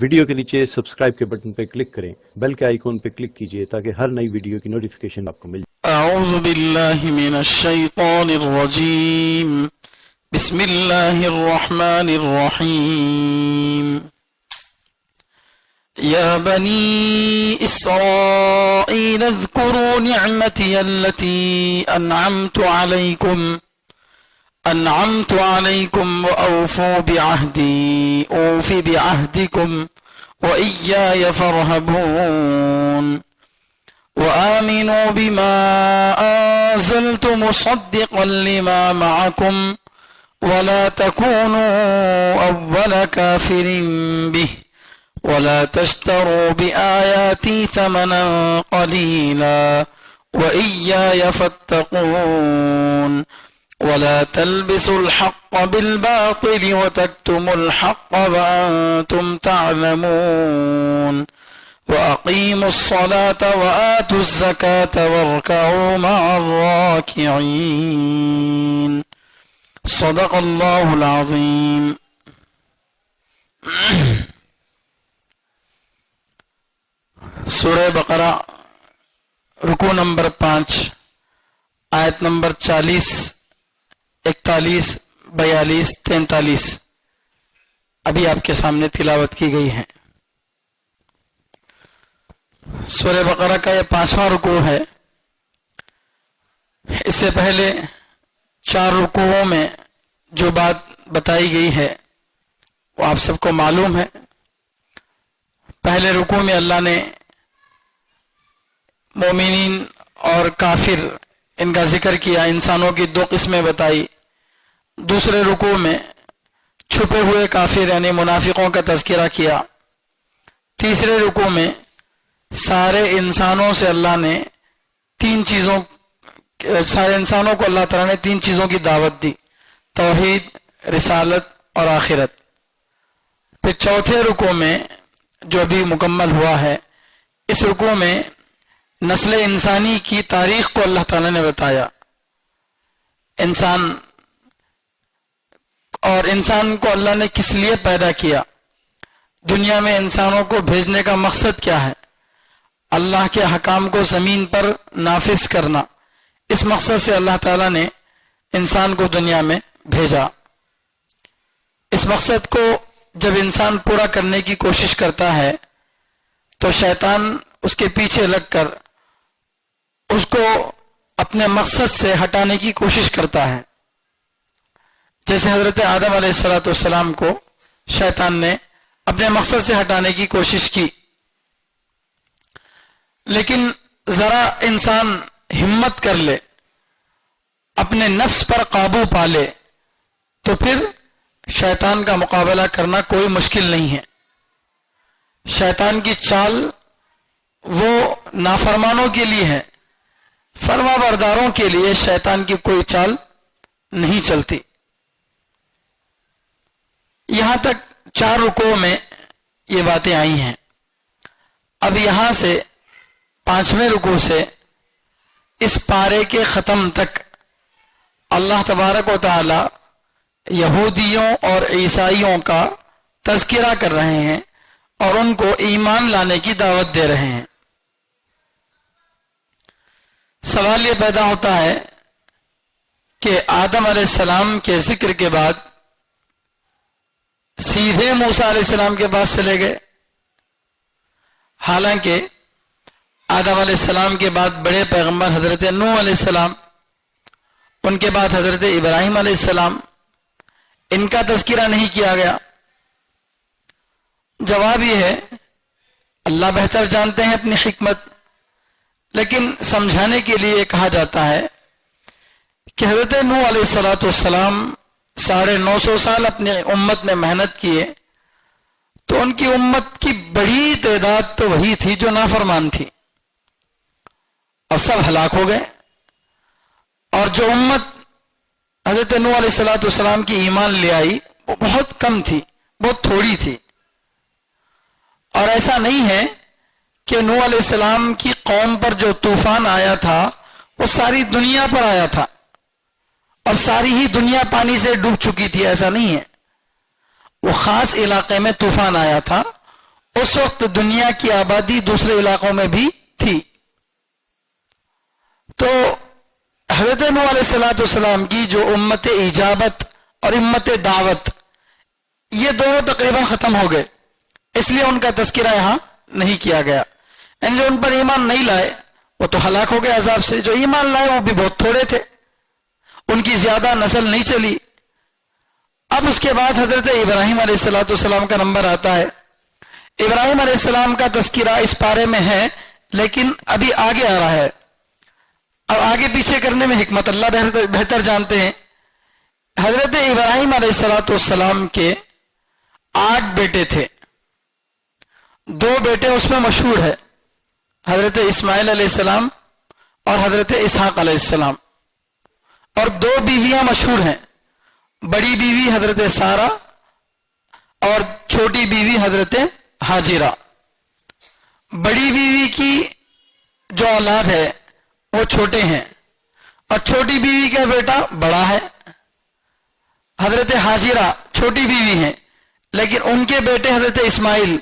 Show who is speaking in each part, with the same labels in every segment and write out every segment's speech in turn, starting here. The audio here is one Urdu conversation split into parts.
Speaker 1: ویڈیو کے نیچے سبسکرائب کے بٹن پہ کلک کریں، بیل کے آئیکن پہ کلک کیجئے تاکہ ہر نئی ویڈیو کی نوٹیفیکیشن آپ کو مل جائے۔
Speaker 2: اعوذ باللہ من الشیطان الرجیم، بسم اللہ الرحمن الرحیم۔ یا بنی اسرائیل اذکروا نعمتی التي انعمت علیکم وأوفوا بعہدی اوف بعہدکم وإیای فارہبون وآمنوا بما أنزلت مصدقا لما معكم ولا تكونوا أول كافر به ولا تشتروا بآياتي ثمنا قليلا وإياي فاتقون ولا تلبسوا الحق بالباطل وتكتموا الحق وأنتم تعلمون وأقيموا الصلاة وآتوا الزكاة واركعوا مع الراكعين صدق اللہ العظیم۔ سورہ بقرہ رکوع نمبر 5 آیت نمبر 40، 41، 42، 43 ابھی آپ کے سامنے تلاوت کی گئی ہیں۔ سورہ بقرہ کا یہ 5واں رکوع ہے۔ اس سے پہلے 4 رکوعوں میں جو بات بتائی گئی ہے وہ آپ سب کو معلوم ہے۔ پہلے رکوع میں اللہ نے مومنین اور کافر ان کا ذکر کیا، انسانوں کی 2 قسمیں بتائی۔ دوسرے رکوع میں چھپے ہوئے کافر یعنی منافقوں کا تذکرہ کیا۔ تیسرے رکوع میں سارے انسانوں سے اللہ نے سارے انسانوں کو اللہ تعالیٰ نے 3 چیزوں کی دعوت دی: توحید، رسالت اور آخرت۔ پھر چوتھے رکوع میں جو ابھی مکمل ہوا ہے، اس رکوع میں نسل انسانی کی تاریخ کو اللہ تعالیٰ نے بتایا۔ انسان کو اللہ نے کس لیے پیدا کیا، دنیا میں انسانوں کو بھیجنے کا مقصد کیا ہے، اللہ کے حکام کو زمین پر نافذ کرنا، اس مقصد سے اللہ تعالیٰ نے انسان کو دنیا میں بھیجا۔ اس مقصد کو جب انسان پورا کرنے کی کوشش کرتا ہے تو شیطان اس کے پیچھے لگ کر اس کو اپنے مقصد سے ہٹانے کی کوشش کرتا ہے۔ جیسے حضرت آدم علیہ السلام کو شیطان نے اپنے مقصد سے ہٹانے کی کوشش کی، لیکن ذرا انسان ہمت کر لے، اپنے نفس پر قابو پا لے تو پھر شیطان کا مقابلہ کرنا کوئی مشکل نہیں ہے۔ شیطان کی چال وہ نافرمانوں کے لیے ہے، فرما برداروں کے لیے شیطان کی کوئی چال نہیں چلتی۔ یہاں تک 4 رکوع میں یہ باتیں آئی ہیں۔ اب یہاں سے 5ویں رکوع سے اس پارے کے ختم تک اللہ تبارک و تعالی یہودیوں اور عیسائیوں کا تذکرہ کر رہے ہیں اور ان کو ایمان لانے کی دعوت دے رہے ہیں۔ سوال یہ پیدا ہوتا ہے کہ آدم علیہ السلام کے ذکر کے بعد سیدھے موسیٰ علیہ السلام کے پاس چلے گئے، حالانکہ آدم علیہ السلام کے بعد بڑے پیغمبر حضرت نوح علیہ السلام، ان کے بعد حضرت ابراہیم علیہ السلام، ان کا تذکرہ نہیں کیا گیا۔ جواب یہ ہے اللہ بہتر جانتے ہیں اپنی حکمت، لیکن سمجھانے کے لیے کہا جاتا ہے کہ حضرت نوح علیہ السلام 950 سال اپنی امت میں محنت کیے، تو ان کی امت کی بڑی تعداد تو وہی تھی جو نافرمان تھی، اور سب ہلاک ہو گئے۔ اور جو امت حضرت نوح علیہ السلام کی ایمان لے آئی وہ بہت کم تھی، بہت تھوڑی تھی۔ اور ایسا نہیں ہے کہ نوح علیہ السلام کی قوم پر جو طوفان آیا تھا وہ ساری دنیا پر آیا تھا اور ساری ہی دنیا پانی سے ڈوب چکی تھی، ایسا نہیں ہے۔ وہ خاص علاقے میں طوفان آیا تھا، اس وقت دنیا کی آبادی دوسرے علاقوں میں بھی تھی. تو حضرت نوح علیہ الصلوۃ والسلام کی جو امت اجابت اور امت دعوت، یہ دونوں تقریباً ختم ہو گئے، اس لیے ان کا تذکرہ یہاں نہیں کیا گیا. یعنی جو ان پر ایمان نہیں لائے وہ تو ہلاک ہو گئے عذاب سے، جو ایمان لائے وہ بھی بہت تھوڑے تھے، ان کی زیادہ نسل نہیں چلی. اب اس کے بعد حضرت ابراہیم علیہ الصلوۃ والسلام کا نمبر آتا ہے. ابراہیم علیہ السلام کا تذکرہ اس پارے میں ہے، لیکن ابھی آگے آ رہا ہے. اب آگے پیچھے کرنے میں حکمت اللہ بہتر جانتے ہیں. حضرت ابراہیم علیہ الصلوۃ والسلام کے 8 بیٹے تھے. 2 بیٹے اس میں مشہور ہے، حضرت اسماعیل علیہ السلام اور حضرت اسحاق علیہ السلام. اور 2 بیویاں مشہور ہیں، بڑی بیوی حضرت سارہ اور چھوٹی بیوی حضرت ہاجرہ. بڑی بیوی کی جو اولاد ہے وہ چھوٹے ہیں، اور چھوٹی بیوی کا بیٹا بڑا ہے. حضرت ہاجرہ چھوٹی بیوی ہیں، لیکن ان کے بیٹے حضرت اسماعیل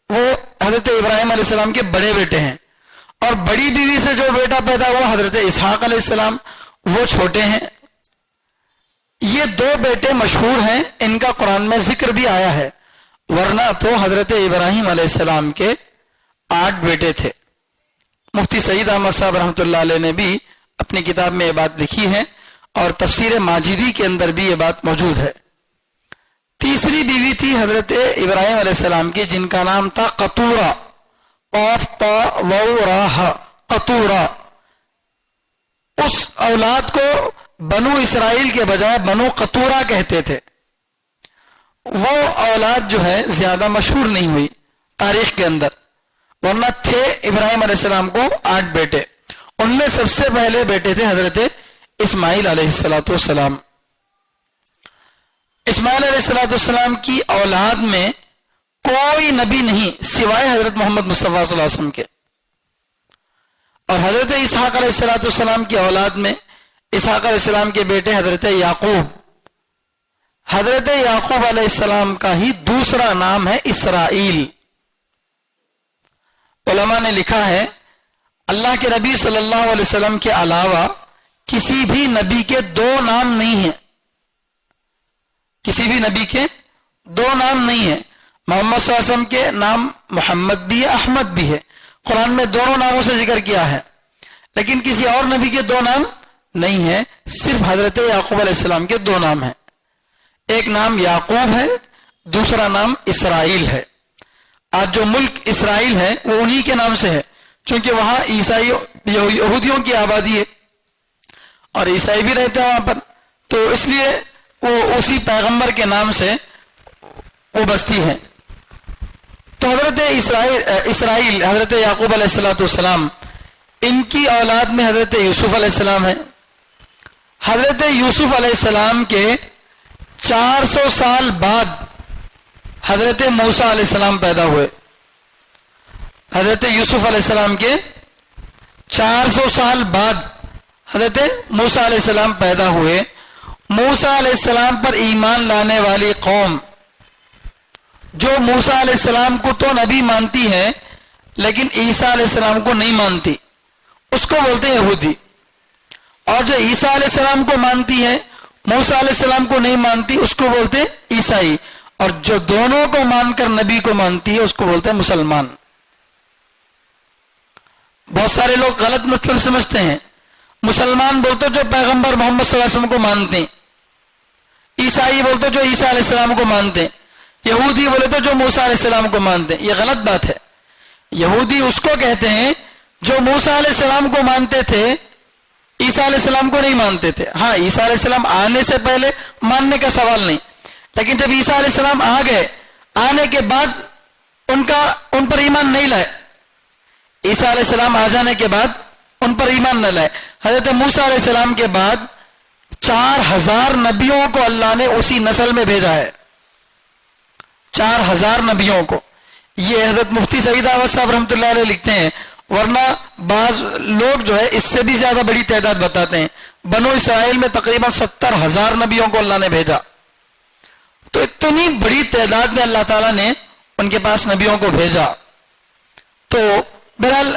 Speaker 2: وہ حضرت ابراہیم علیہ السلام کے بڑے بیٹے ہیں. اور بڑی بیوی سے جو بیٹا پیدا ہوا حضرت اسحاق علیہ السلام، وہ چھوٹے ہیں. یہ 2 بیٹے مشہور ہیں، ان کا قرآن میں ذکر بھی آیا ہے، ورنہ تو حضرت ابراہیم علیہ السلام کے 8 بیٹے تھے. مفتی سعید احمد صاحب رحمۃ اللہ علیہ نے بھی اپنی کتاب میں یہ بات لکھی ہے، اور تفسیر ماجدی کے اندر بھی یہ بات موجود ہے. تیسری بیوی تھی حضرت ابراہیم علیہ السلام کی، جن کا نام تھا قطورہ، قاف تا واو را ہ، قطورہ. اس اولاد کو بنو اسرائیل کے بجائے بنو قطورہ کہتے تھے. وہ اولاد جو ہے زیادہ مشہور نہیں ہوئی تاریخ کے اندر، ورنہ تھے ابراہیم علیہ السلام کو 8 بیٹے. ان میں سب سے پہلے بیٹے تھے حضرت اسماعیل علیہ الصلوۃ والسلام. اسماعیل علیہ الصلوۃ والسلام کی اولاد میں کوئی نبی نہیں سوائے حضرت محمد مصطفیٰ صلی اللہ علیہ وسلم کے. اور حضرت اسحاق علیہ الصلوۃ والسلام کی اولاد میں اسحاق علیہ السلام کے بیٹے حضرت یعقوب. حضرت یعقوب علیہ السلام کا ہی دوسرا نام ہے اسرائیل. علماء نے لکھا ہے اللہ کے نبی صلی اللہ علیہ وسلم کے علاوہ کسی بھی نبی کے 2 نام نہیں ہیں. کسی بھی نبی کے 2 نام نہیں ہیں. محمد صلی اللہ علیہ وسلم کے نام محمد بھی ہے، احمد بھی ہے، قرآن میں دونوں ناموں سے ذکر کیا ہے، لیکن کسی اور نبی کے 2 نام نہیں ہیں. صرف حضرت یعقوب علیہ السلام کے 2 نام ہیں. ایک نام یعقوب ہے، دوسرا نام اسرائیل ہے. آج جو ملک اسرائیل ہے وہ انہی کے نام سے ہے، چونکہ وہاں عیسائی یہودیوں کی آبادی ہے اور عیسائی بھی رہتے ہیں وہاں پر، تو اس لیے وہ اسی پیغمبر کے نام سے وہ بستی ہے. تو حضرت اسرائیل حضرت یعقوب علیہ الصلوۃ والسلام، ان کی اولاد میں حضرت یوسف علیہ السلام ہے. حضرت یوسف علیہ السلام کے 400 سال بعد حضرت موسیٰ علیہ السلام پیدا ہوئے. حضرت یوسف علیہ السلام کے 400 سال بعد حضرت موسیٰ علیہ السلام پیدا ہوئے. موسیٰ علیہ السلام پر ایمان لانے والی قوم جو موسیٰ علیہ السلام کو تو نبی مانتی ہے لیکن عیسیٰ علیہ السلام کو نہیں مانتی، اس کو بولتے ہیں یہودی. اور جو عیسیٰ علیہ السلام کو مانتی ہے موسیٰ علیہ السلام کو نہیں مانتی، اس کو بولتے ہیں عیسائی. اور جو دونوں کو مان کر نبی کو مانتی ہے اس کو بولتے ہیں مسلمان. بہت سارے لوگ غلط مطلب سمجھتے ہیں. مسلمان بولتے جو پیغمبر محمد صلی اللہ علیہ وسلم کو مانتے ہیں، عیسائی بولتے جو عیسیٰ علیہ السلام کو مانتے ہیں، یہودی بولے تو جو موسیٰ علیہ السلام کو مانتے ہیں. یہ غلط بات ہے. یہودی اس کو کہتے ہیں جو موسیٰ علیہ السلام کو مانتے تھے، عیسیٰ علیہ السلام کو نہیں مانتے تھے. ہاں عیسیٰ علیہ السلام آنے سے پہلے ماننے کا سوال نہیں، لیکن جب عیسیٰ علیہ السلام آ گئے، آنے کے بعد ان پر ایمان نہیں لائے. عیسیٰ علیہ السلام آ جانے کے بعد ان پر ایمان نہ لائے. حضرت موسیٰ علیہ السلام کے بعد 4000 نبیوں کو اللہ نے اسی نسل میں بھیجا ہے. 4000 نبیوں کو. یہ حضرت مفتی سعید احمد صاحب رحمۃ اللہ علیہ لکھتے ہیں، ورنہ بعض لوگ جو ہے اس سے بھی زیادہ بڑی تعداد بتاتے ہیں. بنو اسرائیل میں تقریباً 70,000 نبیوں کو اللہ نے بھیجا. تو اتنی بڑی تعداد میں اللہ تعالیٰ نے ان کے پاس نبیوں کو بھیجا. تو بہرحال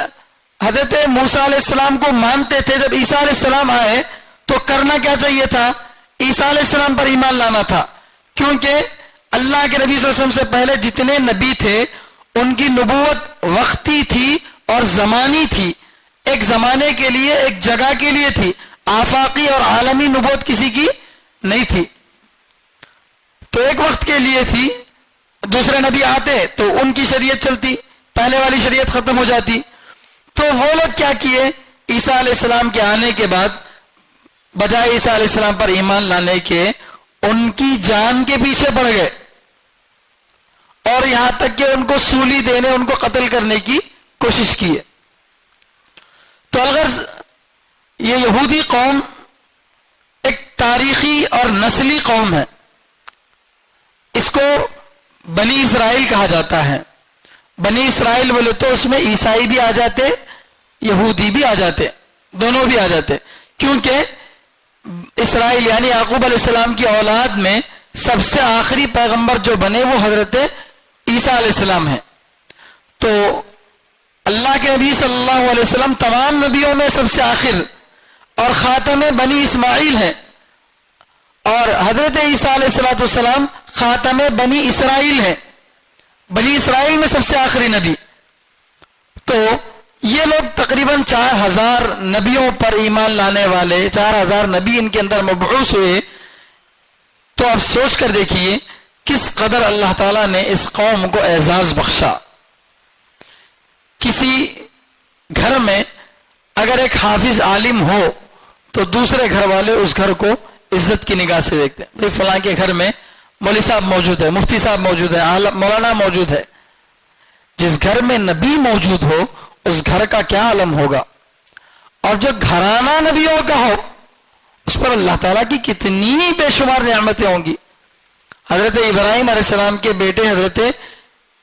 Speaker 2: حضرت موسیٰ علیہ السلام کو مانتے تھے. جب عیسیٰ علیہ السلام آئے تو کرنا کیا چاہیے تھا؟ عیسیٰ علیہ السلام پر ایمان لانا تھا، کیونکہ اللہ کے نبی صلی اللہ علیہ وسلم سے پہلے جتنے نبی تھے ان کی نبوت وقتی تھی اور زمانی تھی. ایک زمانے کے لیے، ایک جگہ کے لیے تھی. آفاقی اور عالمی نبوت کسی کی نہیں تھی. تو ایک وقت کے لیے تھی. دوسرے نبی آتے تو ان کی شریعت چلتی، پہلے والی شریعت ختم ہو جاتی. تو وہ لوگ کیا کیے؟ عیسیٰ علیہ السلام کے آنے کے بعد بجائے عیسیٰ علیہ السلام پر ایمان لانے کے ان کی جان کے پیچھے پڑ گئے، اور یہاں تک کہ ان کو سولی دینے، ان کو قتل کرنے کی کوشش کی ہے. تو الغرض یہ یہودی قوم ایک تاریخی اور نسلی قوم ہے. اس کو بنی اسرائیل کہا جاتا ہے. بنی اسرائیل بولے تو اس میں عیسائی بھی آ جاتے، یہودی بھی آ جاتے، دونوں بھی آ جاتے، کیونکہ اسرائیل یعنی یعقوب علیہ السلام کی اولاد میں سب سے آخری پیغمبر جو بنے وہ حضرت عیسیٰ علیہ السلام ہیں. تو اللہ کے نبی صلی اللہ علیہ وسلم تمام نبیوں میں سب سے آخر اور خاتم بنی اسماعیل ہیں، اور حضرت عیسیٰ علیہ السلام خاتم بنی اسرائیل ہیں. بنی اسرائیل میں سب سے آخری نبی. تو یہ لوگ تقریباً 4000 نبیوں پر ایمان لانے والے، 4000 نبی ان کے اندر مبعوث ہوئے. تو آپ سوچ کر دیکھیے کس قدر اللہ تعالیٰ نے اس قوم کو اعزاز بخشا. کسی گھر میں اگر ایک حافظ عالم ہو تو دوسرے گھر والے اس گھر کو عزت کی نگاہ سے دیکھتے ہیں. بھائی فلاں کے گھر میں مولوی صاحب موجود ہے، مفتی صاحب موجود ہے، مولانا موجود ہے. جس گھر میں نبی موجود ہو اس گھر کا کیا عالم ہوگا. اور جو گھرانہ نبیوں کا ہو اس پر اللہ تعالیٰ کی کتنی بے شمار نعمتیں ہوں گی. حضرت ابراہیم علیہ السلام کے بیٹے حضرت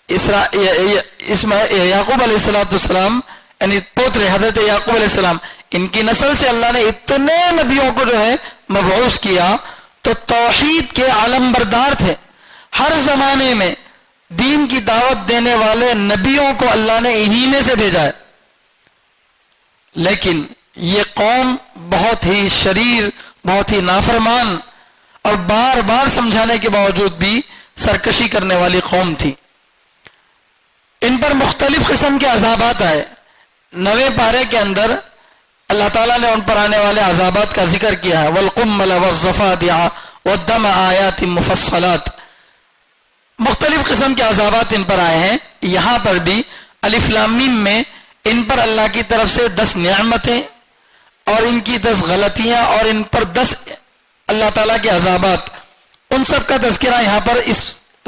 Speaker 2: یعقوب علیہ السلام یعنی پوترے حضرت یعقوب علیہ السلام، ان کی نسل سے اللہ نے اتنے نبیوں کو جو ہے مبعوث کیا. تو توحید کے علم بردار تھے. ہر زمانے میں دین کی دعوت دینے والے نبیوں کو اللہ نے انہی میں سے بھیجا ہے. لیکن یہ قوم بہت ہی شریر، بہت ہی نافرمان اور بار بار سمجھانے کے باوجود بھی سرکشی کرنے والی قوم تھی. ان پر مختلف قسم کے عذابات آئے. 9ویں پارے کے اندر اللہ تعالیٰ نے ان پر آنے والے عذابات کا ذکر کیا ہے. والقمل والضفادع والدم آیات مفصلات. مختلف قسم کے عذابات ان پر آئے ہیں. یہاں پر بھی الف لام میم میں ان پر اللہ کی طرف سے 10 نعمتیں اور ان کی 10 غلطیاں اور ان پر 10 اللہ تعالیٰ کے عذابات، ان سب کا تذکرہ یہاں پر اس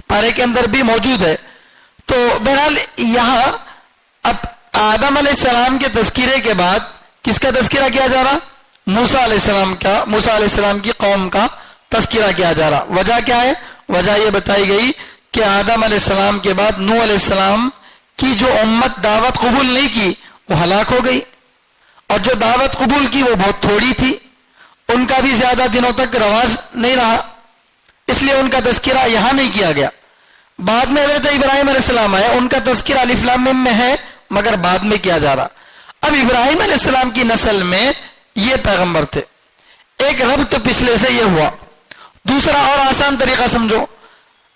Speaker 2: پارے کے اندر بھی موجود ہے. تو بہرحال یہاں اب آدم علیہ السلام کے تذکرے کے بعد کس کا تذکرہ کیا جا رہا؟ موسیٰ علیہ السلام کا، موسیٰ علیہ السلام کی قوم کا تذکرہ کیا جا رہا. وجہ کیا ہے؟ وجہ یہ بتائی گئی کہ آدم علیہ السلام کے بعد نوح علیہ السلام کی جو امت دعوت قبول نہیں کی وہ ہلاک ہو گئی، اور جو دعوت قبول کی وہ بہت تھوڑی تھی، ان کا بھی زیادہ دنوں تک رواج نہیں رہا، اس لیے ان کا تذکرہ یہاں نہیں کیا گیا. بعد میں حضرت ابراہیم علیہ السلام آئے، ان کا تذکرہ الف لام میم میں ہے مگر بعد میں کیا جا رہا. اب ابراہیم علیہ السلام کی نسل میں یہ پیغمبر تھے. ایک ربط پچھلے سے یہ ہوا. دوسرا اور آسان طریقہ سمجھو،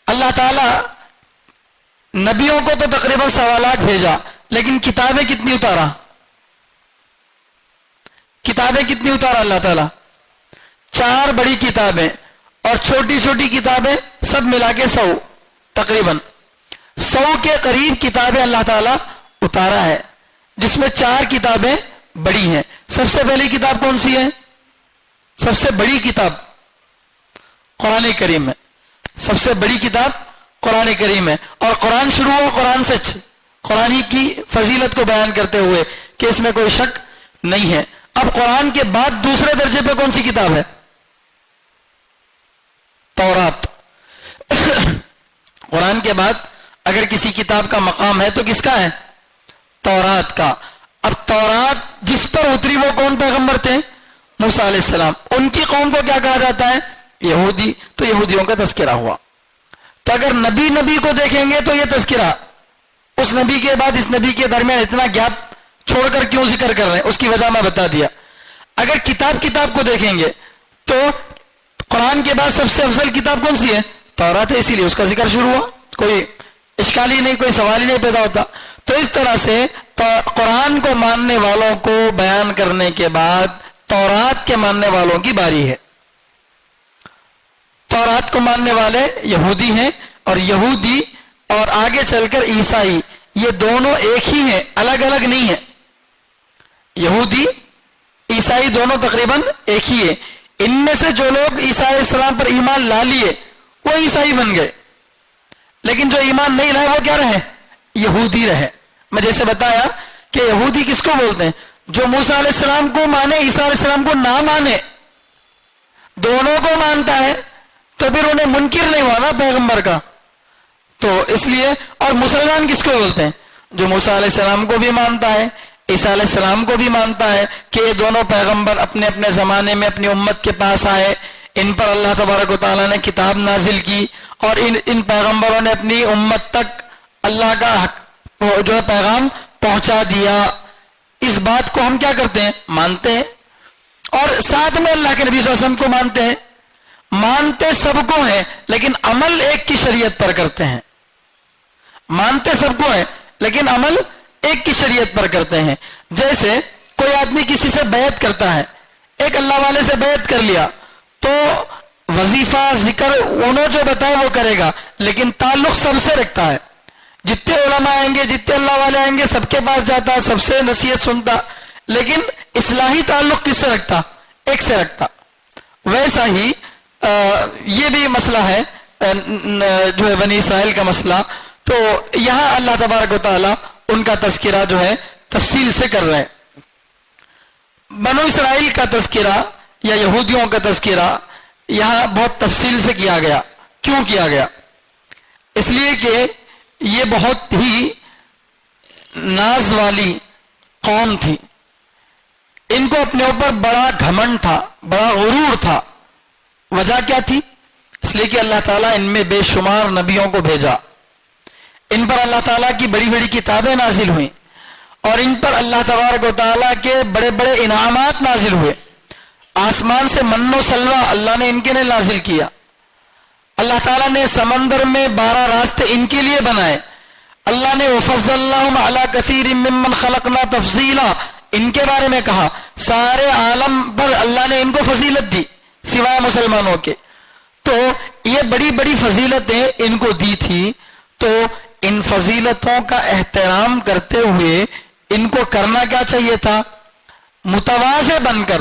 Speaker 2: اللہ تعالیٰ نبیوں کو تو تقریباً 1.25 لاکھ بھیجا، لیکن کتابیں کتنی اتارا؟ کتابیں کتنی اتارا اللہ تعالیٰ؟ 4 بڑی کتابیں اور چھوٹی چھوٹی کتابیں سب ملا کے 100، تقریباً 100 کے قریب کتابیں اللہ تعالیٰ اتارا ہے، جس میں 4 کتابیں بڑی ہیں. سب سے پہلی کتاب کون سی ہے؟ سب سے بڑی کتاب قرآن کریم ہے. سب سے بڑی کتاب قرآن کریم ہے. اور قرآن شروع ہوا قرآن سے، قرآن کی فضیلت کو بیان کرتے ہوئے کہ اس میں کوئی شک نہیں ہے. اب قرآن کے بعد دوسرے درجے پہ کون سی کتاب ہے؟ تورات. قرآن کے بعد اگر کسی کتاب کا مقام ہے تو کس کا ہے؟ تورات کا. اب تورات جس پر اتری وہ کون پیغمبر تھے؟ موسیٰ علیہ السلام. ان کی قوم کو کیا کہا جاتا ہے؟ یہودی. تو یہودیوں کا تذکرہ ہوا. تو اگر نبی کو دیکھیں گے تو یہ تذکرہ اس نبی کے بعد اس نبی کے درمیان اتنا گیپ چھوڑ کر کیوں ذکر کر رہے ہیں، اس کی وجہ میں بتا دیا. اگر کتاب کو دیکھیں گے تو قرآن کے بعد سب سے افضل کتاب کون سی ہے؟ تورات ہے، اسی لیے اس کا ذکر شروع ہوا. کوئی اشکال ہی نہیں، کوئی سوال ہی نہیں پیدا ہوتا. تو اس طرح سے قرآن کو ماننے والوں کو بیان کرنے کے بعد تورات کے ماننے والوں کی باری ہے. تورات کو ماننے والے یہودی ہیں، اور یہودی اور آگے چل کر عیسائی، یہ دونوں ایک ہی ہیں، الگ الگ نہیں ہیں. یہودی عیسائی دونوں تقریباً ایک ہی ہے. ان میں سے جو لوگ عیسیٰ علیہ السلام پر ایمان لا لیے وہ عیسائی بن گئے، لیکن جو ایمان نہیں لائے وہ کیا رہے؟ یہودی رہے. میں جیسے بتایا کہ یہودی کس کو بولتے ہیں؟ جو موسیٰ علیہ السلام کو مانے، عیسیٰ علیہ السلام کو نہ مانے، دونوں کو مانتا ہے تو پھر انہیں منکر نہیں ہوا نا پیغمبر کا. تو اس لیے، اور مسلمان کس کو بولتے ہیں؟ جو موسیٰ علیہ السلام کو بھی مانتا ہے، عیسیٰ علیہ السلام کو بھی مانتا ہے کہ یہ دونوں پیغمبر اپنے اپنے زمانے میں اپنی امت کے پاس آئے، ان پر اللہ تبارک و تعالیٰ نے کتاب نازل کی، اور ان پیغمبروں نے اپنی امت تک اللہ کا جو ہے پیغام پہنچا دیا. اس بات کو ہم کیا کرتے ہیں؟ مانتے ہیں. اور ساتھ میں اللہ کے نبی صلی اللہ علیہ وسلم کو مانتے ہیں. مانتے سب کو ہیں لیکن عمل ایک کی شریعت پر کرتے ہیں. مانتے سب کو ہیں لیکن عمل ایک کی شریعت پر کرتے ہیں. جیسے کوئی آدمی کسی سے بیعت کرتا ہے، ایک اللہ والے سے بیعت کر لیا تو وظیفہ ذکر انہوں جو بتائے وہ کرے گا، لیکن تعلق سب سے رکھتا ہے. جتنے علماء آئیں گے، جتنے اللہ والے آئیں گے، سب کے پاس جاتا، سب سے نصیحت سنتا، لیکن اصلاحی تعلق کس سے رکھتا؟ ایک سے رکھتا. ویسا ہی یہ بھی مسئلہ ہے جو ہے بنی اسرائیل کا مسئلہ. تو یہاں اللہ تبارک و تعالیٰ ان کا تذکرہ جو ہے تفصیل سے کر رہے ہیں. بنو اسرائیل کا تذکرہ یا یہودیوں کا تذکرہ یہاں بہت تفصیل سے کیا گیا. کیوں کیا گیا؟ اس لیے کہ یہ بہت ہی ناز والی قوم تھی. ان کو اپنے اوپر بڑا گھمنڈ تھا، بڑا غرور تھا. وجہ کیا تھی؟ اس لیے کہ اللہ تعالیٰ ان میں بے شمار نبیوں کو بھیجا، ان پر اللہ تعالیٰ کی بڑی بڑی کتابیں نازل ہوئیں، اور ان پر اللہ تبارک و تعالیٰ کے بڑے بڑے انعامات نازل ہوئے. آسمان سے من و سلوہ اللہ نے ان کے لیے نازل کیا. اللہ تعالیٰ نے سمندر میں 12 راستے ان کے لیے بنائے. اللہ نے وَفَضَّلْنَاهُمْ عَلَى كَثِيرٍ مِّمَّنْ خَلَقْنَا تَفْضِيلًا ان کے بارے میں کہا. سارے عالم پر اللہ نے ان کو فضیلت دی سوائے مسلمانوں کے. تو یہ بڑی بڑی فضیلتیں ان کو دی تھی. تو ان فضیلتوں کا احترام کرتے ہوئے ان کو کرنا کیا چاہیے تھا؟ متواضع بن کر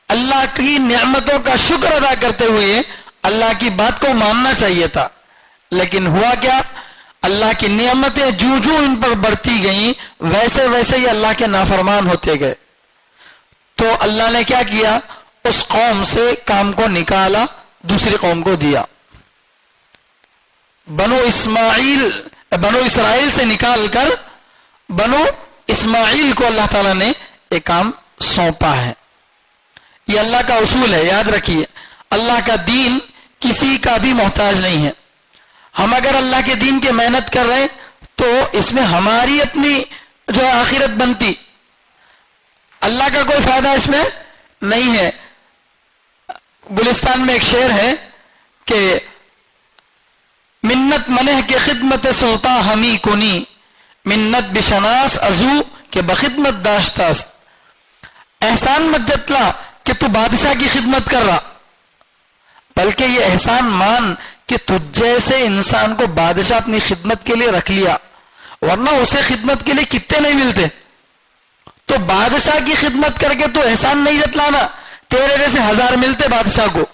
Speaker 2: اللہ کی نعمتوں کا شکر ادا کرتے ہوئے اللہ کی بات کو ماننا چاہیے تھا. لیکن ہوا کیا؟ اللہ کی نعمتیں جو ان پر بڑھتی گئیں ویسے ویسے ہی اللہ کے نافرمان ہوتے گئے. تو اللہ نے کیا کیا؟ اس قوم سے کام کو نکالا، دوسری قوم کو دیا. بنو اسرائیل سے نکال کر بنو اسماعیل کو اللہ تعالیٰ نے ایک کام سونپا ہے. یہ اللہ کا اصول ہے، یاد رکھیے. اللہ کا دین کسی کا بھی محتاج نہیں ہے. ہم اگر اللہ کے دین کی محنت کر رہے ہیں تو اس میں ہماری اپنی جو آخرت بنتی، اللہ کا کوئی فائدہ اس میں نہیں ہے. گلستان میں ایک شعر ہے کہ منت منہ کے خدمت سلطان ہمی کنی، منت بشناس ازو کہ بخدمت داشتاست. احسان مت جتلا کہ تو بادشاہ کی خدمت کر رہا، بلکہ یہ احسان مان کہ تجھ جیسے انسان کو بادشاہ اپنی خدمت کے لیے رکھ لیا، ورنہ اسے خدمت کے لیے کتنے نہیں ملتے. تو بادشاہ کی خدمت کر کے تو احسان نہیں جتلانا. تیرے جیسے 1000 ملتے بادشاہ کو،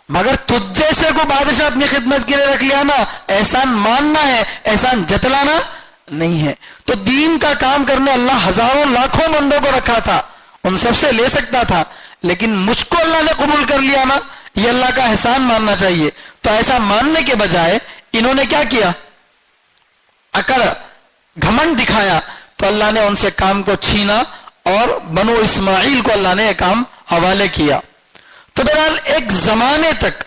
Speaker 2: مگر تجھ جیسے کو بادشاہ اپنی خدمت کے لیے رکھ لیا نا، احسان ماننا ہے، احسان جتلانا نہیں ہے. تو دین کا کام کرنے اللہ ہزاروں لاکھوں بندوں کو رکھا تھا، ان سب سے لے سکتا تھا، لیکن مجھ کو اللہ نے قبول کر لیا نا، یہ اللہ کا احسان ماننا چاہیے. تو ایسا ماننے کے بجائے انہوں نے کیا کیا؟ اکڑ گھمنڈ دکھایا. تو اللہ نے ان سے کام کو چھینا اور بنو اسماعیل کو اللہ نے یہ کام حوالے کیا. تو بہرحال ایک زمانے تک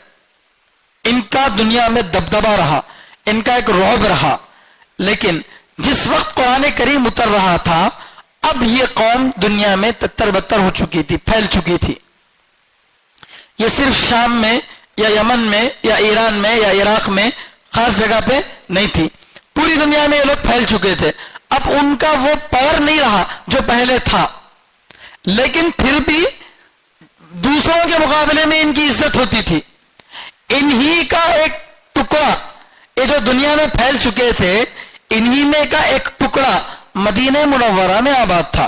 Speaker 2: ان کا دنیا میں دبدبا رہا. ان کا ایک رعب رہا. لیکن جس وقت قرآن کریم اتر رہا تھا اب یہ قوم دنیا میں تتر بتر ہو چکی تھی, پھیل چکی تھی. یہ صرف شام میں یا یمن میں یا ایران میں یا عراق میں خاص جگہ پہ نہیں تھی, پوری دنیا میں یہ لوگ پھیل چکے تھے. اب ان کا وہ پاور نہیں رہا جو پہلے تھا, لیکن پھر بھی دوسروں کے مقابلے میں ان کی عزت ہوتی تھی. انہی کا ایک ٹکڑا, یہ جو دنیا میں پھیل چکے تھے انہی میں کا ایک ٹکڑا مدینہ منورہ میں آباد تھا,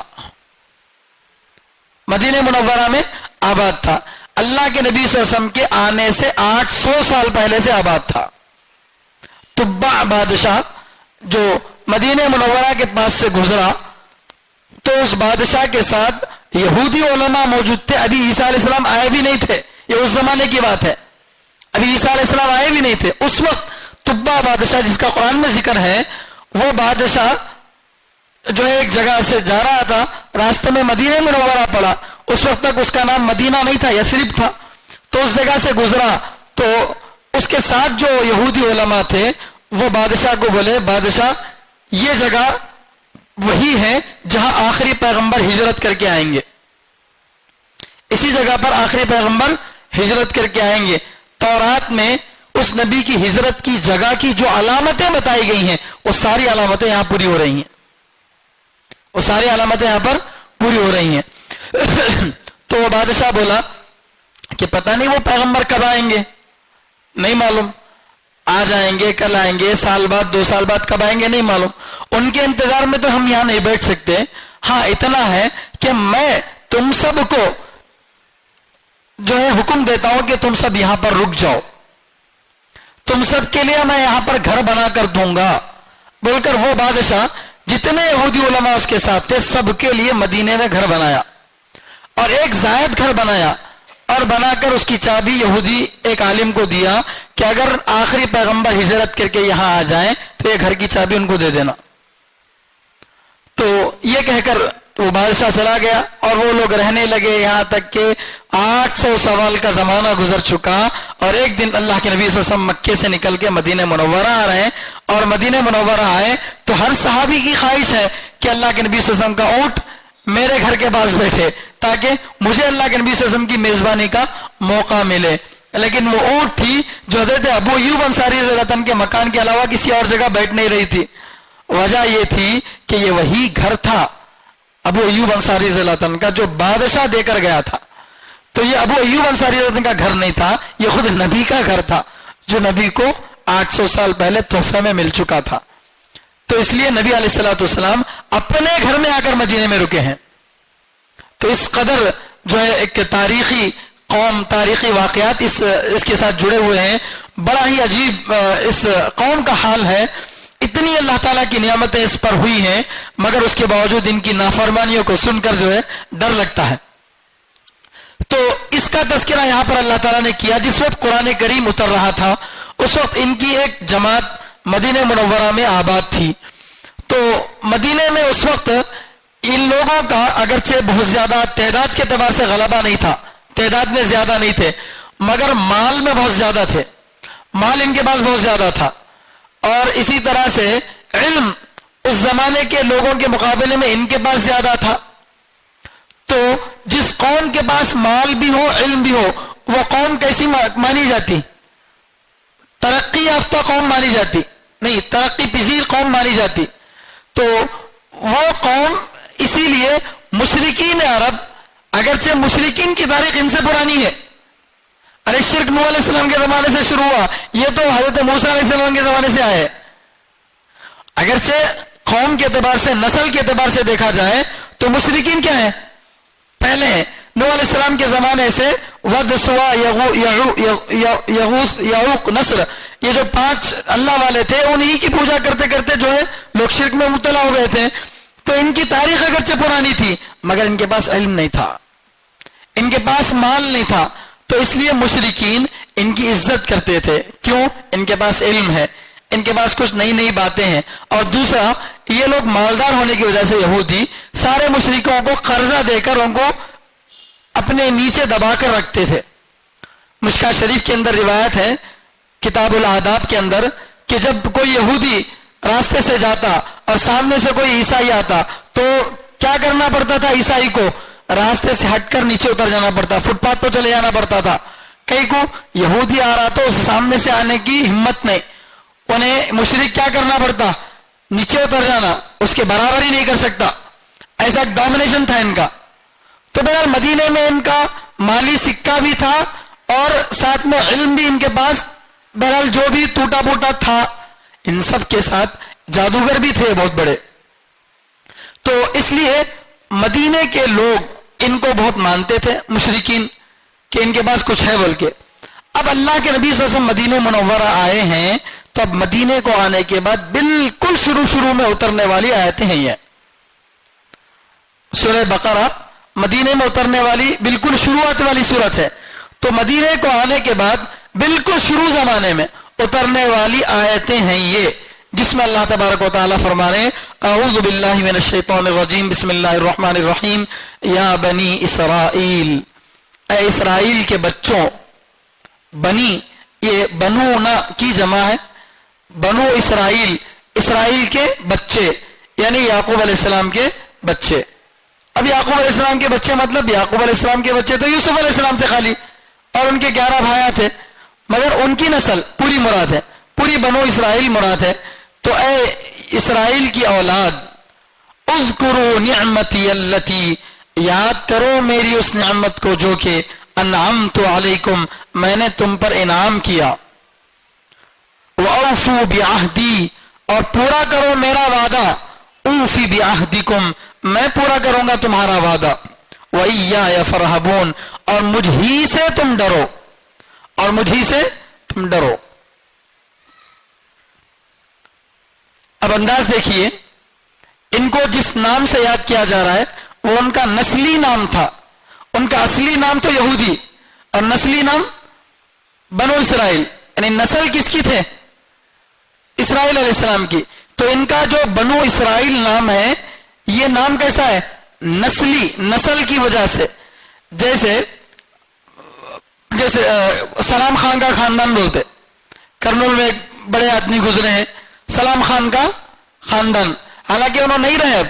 Speaker 2: مدینہ منورہ میں آباد تھا. اللہ کے نبی صلی اللہ علیہ وسلم کے آنے سے 800 سال پہلے سے آباد تھا. تبع بادشاہ جو مدینہ منورہ کے پاس سے گزرا تو اس بادشاہ کے ساتھ یہودی علماء موجود تھے. ابھی عیسیٰ علیہ السلام آئے بھی نہیں تھے, یہ اس زمانے کی بات ہے. ابھی عیسیٰ علیہ السلام آئے بھی نہیں تھے. اس وقت تبع بادشاہ جس کا قرآن میں ذکر ہے, وہ بادشاہ جو ایک جگہ سے جا رہا تھا, راستے میں مدینہ منورہ پڑا. اس وقت تک اس کا نام مدینہ نہیں تھا, یثرب تھا. تو اس جگہ سے گزرا تو اس کے ساتھ جو یہودی علماء تھے وہ بادشاہ کو بولے, بادشاہ یہ جگہ وہی ہے جہاں آخری پیغمبر ہجرت کر کے آئیں گے, اسی جگہ پر آخری پیغمبر ہجرت کر کے آئیں گے. تورات میں اس نبی کی ہجرت کی جگہ کی جو علامتیں بتائی گئی ہیں وہ ساری علامتیں یہاں پوری ہو رہی ہیں, وہ ساری علامتیں یہاں پر پوری ہو رہی ہیں. تو وہ بادشاہ بولا کہ پتہ نہیں وہ پیغمبر کب آئیں گے, نہیں معلوم, آج آئیں گے, کل آئیں گے, سال بعد, 2 سال بعد کب آئیں گے نہیں معلوم. ان کے انتظار میں تو ہم یہاں نہیں بیٹھ سکتے. ہاں اتنا ہے کہ میں تم سب کو جو ہے حکم دیتا ہوں کہ تم سب یہاں پر رک جاؤ, تم سب کے لیے میں یہاں پر گھر بنا کر دوں گا, بول کر وہ بادشاہ جتنے یہودی علماء اس کے ساتھ تھے سب کے لیے مدینے میں گھر بنایا اور ایک زائد گھر بنایا, اور بنا کر اس کی چابی یہودی ایک عالم کو دیا کہ اگر آخری پیغمبر ہجرت کر کے یہاں آ جائیں تو یہ گھر کی چابی ان کو دے دینا. تو یہ کہہ کر وہ بادشاہ چلا گیا اور وہ لوگ رہنے لگے یہاں تک کہ 800 سال کا زمانہ گزر چکا. اور ایک دن اللہ کے نبی صلی اللہ علیہ وسلم مکے سے نکل کے مدینہ منورہ آ رہے ہیں, اور مدینہ منورہ آئے تو ہر صحابی کی خواہش ہے کہ اللہ کے نبی صلی اللہ علیہ وسلم کا اونٹ میرے گھر کے پاس بیٹھے تاکہ مجھے اللہ کے نبی صلی اللہ علیہ وسلم کی میزبانی کا موقع ملے. لیکن وہ اونٹ تھی جو حضرت ابو ایوب انصاری رضی اللہ عنہ کے مکان کے علاوہ کسی اور جگہ بیٹھ نہیں رہی تھی. وجہ یہ تھی کہ یہ وہی گھر تھا ابو ایوب انصاری رضی اللہ عنہ کا جو بادشاہ دے کر گیا تھا. تو یہ ابو ایوب انصاری رضی اللہ عنہ کا گھر نہیں تھا, یہ خود نبی کا گھر تھا جو نبی کو 800 سال پہلے تحفے میں مل چکا تھا. تو اس لیے نبی علیہ الصلوۃ والسلام اپنے گھر میں آ کر مدینے میں رکے ہیں. تو اس قدر جو ہے ایک تاریخی قوم, تاریخی واقعات اس کے ساتھ جڑے ہوئے ہیں. بڑا ہی عجیب اس قوم کا حال ہے. اتنی اللہ تعالیٰ کی نعمتیں اس پر ہوئی ہیں مگر اس کے باوجود ان کی نافرمانیوں کو سن کر جو ہے ڈر لگتا ہے. تو اس کا تذکرہ یہاں پر اللہ تعالیٰ نے کیا. جس وقت قرآن کریم اتر رہا تھا اس وقت ان کی ایک جماعت مدینہ منورہ میں آباد تھی. تو مدینہ میں اس وقت ان لوگوں کا اگرچہ بہت زیادہ تعداد کے اعتبار سے غلبہ نہیں تھا, تعداد میں زیادہ نہیں تھے, مگر مال میں بہت زیادہ تھے, مال ان کے پاس بہت زیادہ تھا. اور اسی طرح سے علم اس زمانے کے لوگوں کے مقابلے میں ان کے پاس زیادہ تھا. تو جس قوم کے پاس مال بھی ہو, علم بھی ہو, وہ قوم کیسی مانی جاتی؟ ترقی یافتہ قوم مانی جاتی نہیں, ترقی پذیر قوم مانی جاتی. تو وہ قوم اسی لیے مشرکین عرب, اگرچہ مشرکین کی تاریخ ان سے پرانی ہے, ارے شرک نوح علیہ السلام کے زمانے سے شروع ہوا, یہ تو حضرت موسیٰ علیہ السلام کے زمانے سے آئے. اگرچہ قوم کے اعتبار سے, نسل کے اعتبار سے دیکھا جائے تو مشرکین کیا ہیں؟ پہلے ہیں. نوح علیہ السلام کے زمانے سے ود, سوا, یغوث, یعوق, نصر, یہ جو 5 اللہ والے تھے انہی کی پوجا کرتے کرتے جو ہے لوگ شرک میں مبتلا ہو گئے تھے. تو ان کی تاریخ اگرچہ پرانی تھی مگر ان کے پاس علم نہیں تھا, ان کے پاس مال نہیں تھا. تو اس لیے مشرکین ان کی عزت کرتے تھے. کیوں؟ ان کے پاس علم ہے, ان کے پاس کچھ نئی نئی باتیں ہیں. اور دوسرا یہ لوگ مالدار ہونے کی وجہ سے یہودی سارے مشرکوں کو قرضہ دے کر ان کو اپنے نیچے دبا کر رکھتے تھے. مشکاۃ شریف کے اندر روایت ہے کتاب الآداب کے اندر کہ جب کوئی یہودی راستے سے جاتا اور سامنے سے کوئی عیسائی آتا تو کیا کرنا پڑتا تھا؟ عیسائی کو راستے سے ہٹ کر نیچے اتر جانا پڑتا، فٹ پاتھ پر چلے جانا پڑتا تھا. کئی کو یہودی آ رہا تو اس سامنے سے آنے کی ہمت نہیں، انہیں مشرک کیا کرنا پڑتا؟ نیچے اتر جانا، اس کے برابر ہی نہیں کر سکتا. ایسا ایک ڈومینیشن تھا ان کا. تو بہرحال مدینے میں ان کا مالی سکہ بھی تھا اور ساتھ میں علم بھی ان کے پاس، بہرحال جو بھی ٹوٹا پوٹا تھا. ان سب کے ساتھ جادوگر بھی تھے بہت بڑے. تو اس لیے مدینے کے لوگ ان کو بہت مانتے تھے مشرکین کہ ان کے پاس کچھ ہے بول کے. اب اللہ کے نبی صلی اللہ علیہ وسلم مدینہ منورہ آئے ہیں تو اب مدینے کو آنے کے بعد بالکل شروع میں اترنے والی آیتیں ہیں. یہ سورہ بقرہ مدینے میں اترنے والی بالکل شروعات والی صورت ہے. تو مدینے کو آنے کے بعد بالکل شروع زمانے میں اترنے والی آیتیں ہیں یہ، جس میں اللہ تبارک و تعالیٰ فرما رہے ہیں اعوذ باللہ من الشیطان الرجیم بسم اللہ الرحمن الرحیم یا بنی اسرائیل، اے اسرائیل کے بچوں. بنی یہ بنو نا کی جمع ہے، بنو اسرائیل، اسرائیل کے بچے یعنی یعقوب علیہ السلام کے بچے. اب یعقوب علیہ السلام کے بچے مطلب یعقوب علیہ السلام کے بچے تو یوسف علیہ السلام تھے خالی، اور ان کے 11 بھائیاں تھے، مگر ان کی نسل پوری مراد ہے، پوری بنو اسرائیل مراد ہے. تو اے اسرائیل کی اولاد، اذکروا نعمتی اللتی، یاد کرو میری اس نعمت کو جو کہ انعمت علیکم، میں نے تم پر انعام کیا. وَأَوْفُوا بِعَهْدِي، اور پورا کرو میرا وعدہ. اوفی بعہدکم، میں پورا کروں گا تمہارا وعدہ. وَإِيَّايَ فَارْهَبُونَ، اور مجھ ہی سے تم ڈرو، اور مجھ ہی سے تم ڈرو. اب انداز دیکھیے، ان کو جس نام سے یاد کیا جا رہا ہے وہ ان کا نسلی نام تھا. ان کا اصلی نام تو یہودی اور نسلی نام بنو اسرائیل، یعنی نسل کس کی تھے؟ اسرائیل علیہ السلام کی. تو ان کا جو بنو اسرائیل نام ہے یہ نام کیسا ہے؟ نسلی، نسل کی وجہ سے. جیسے سلام خان کا خاندان بولتے، کرنول میں ایک بڑے آدمی گزرے ہیں سلام خان کا خاندان، حالانکہ انہوں نہیں رہے اب،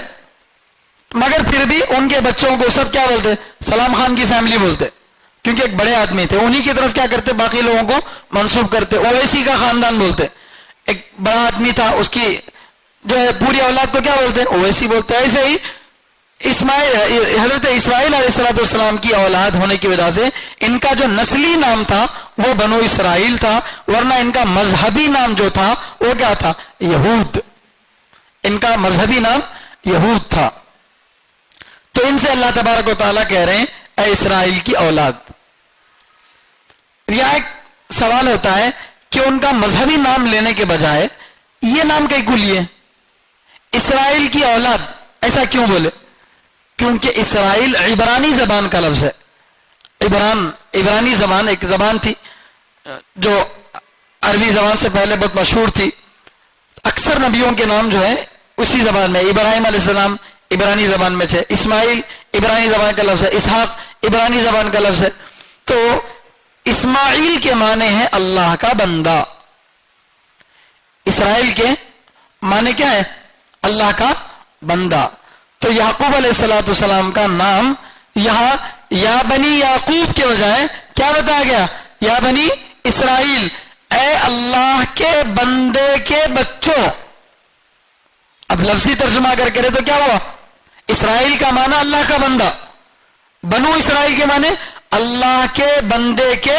Speaker 2: مگر پھر بھی ان کے بچوں کو سب کیا بولتے؟ سلام خان کی فیملی بولتے، کیونکہ ایک بڑے آدمی تھے. انہی کی طرف کیا کرتے؟ باقی لوگوں کو منسوب کرتے. اویسی کا خاندان بولتے، ایک بڑا آدمی تھا، اس کی جو ہے پوری اولاد کو کیا بولتے؟ اویسی بولتے. ایسے ہی حضرت اسرائیل علیہ السلام کی اولاد ہونے کی وجہ سے ان کا جو نسلی نام تھا وہ بنو اسرائیل تھا، ورنہ ان کا مذہبی نام جو تھا وہ کیا تھا؟ یہود. ان کا مذہبی نام یہود تھا. تو ان سے اللہ تبارک و تعالیٰ کہہ رہے ہیں اے اسرائیل کی اولاد. یہاں ایک سوال ہوتا ہے کہ ان کا مذہبی نام لینے کے بجائے یہ نام کئی کو لیے؟ اسرائیل کی اولاد ایسا کیوں بولے؟ کیونکہ اسرائیل عبرانی زبان کا لفظ ہے. عبرانی زبان ایک زبان تھی جو عربی زبان سے پہلے بہت مشہور تھی. اکثر نبیوں کے نام جو ہے اسی زبان میں، ابراہیم علیہ السلام عبرانی زبان میں تھے، اسماعیل عبرانی زبان کا لفظ ہے، اسحاق عبرانی زبان کا لفظ ہے. تو اسماعیل کے معنی ہے اللہ کا بندہ، اسرائیل کے معنی کیا ہے؟ اللہ کا بندہ. تو یعقوب علیہ السلام کا نام یہاں یا بنی یعقوب کے بجائے کیا بتایا گیا؟ یا بنی اسرائیل، اے اللہ کے بندے کے بچوں. اب لفظی ترجمہ کر کے تو کیا ہوا؟ اسرائیل کا معنی اللہ کا بندہ، بنو اسرائیل کے معنی اللہ کے بندے کے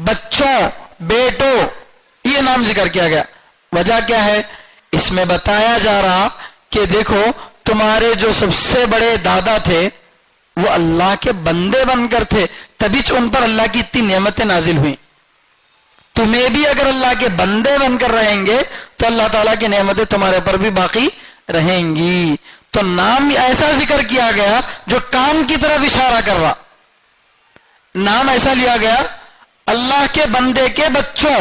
Speaker 2: بچوں، بیٹوں، یہ نام ذکر کیا گیا. وجہ کیا ہے؟ اس میں بتایا جا رہا کہ دیکھو تمہارے جو سب سے بڑے دادا تھے وہ اللہ کے بندے بن کر تھے، تبھی ان پر اللہ کی اتنی نعمتیں نازل ہوئیں. تمہیں بھی اگر اللہ کے بندے بن کر رہیں گے تو اللہ تعالیٰ کی نعمتیں تمہارے پر بھی باقی رہیں گی. تو نام ایسا ذکر کیا گیا جو کام کی طرف اشارہ کر رہا. نام ایسا لیا گیا اللہ کے بندے کے بچوں،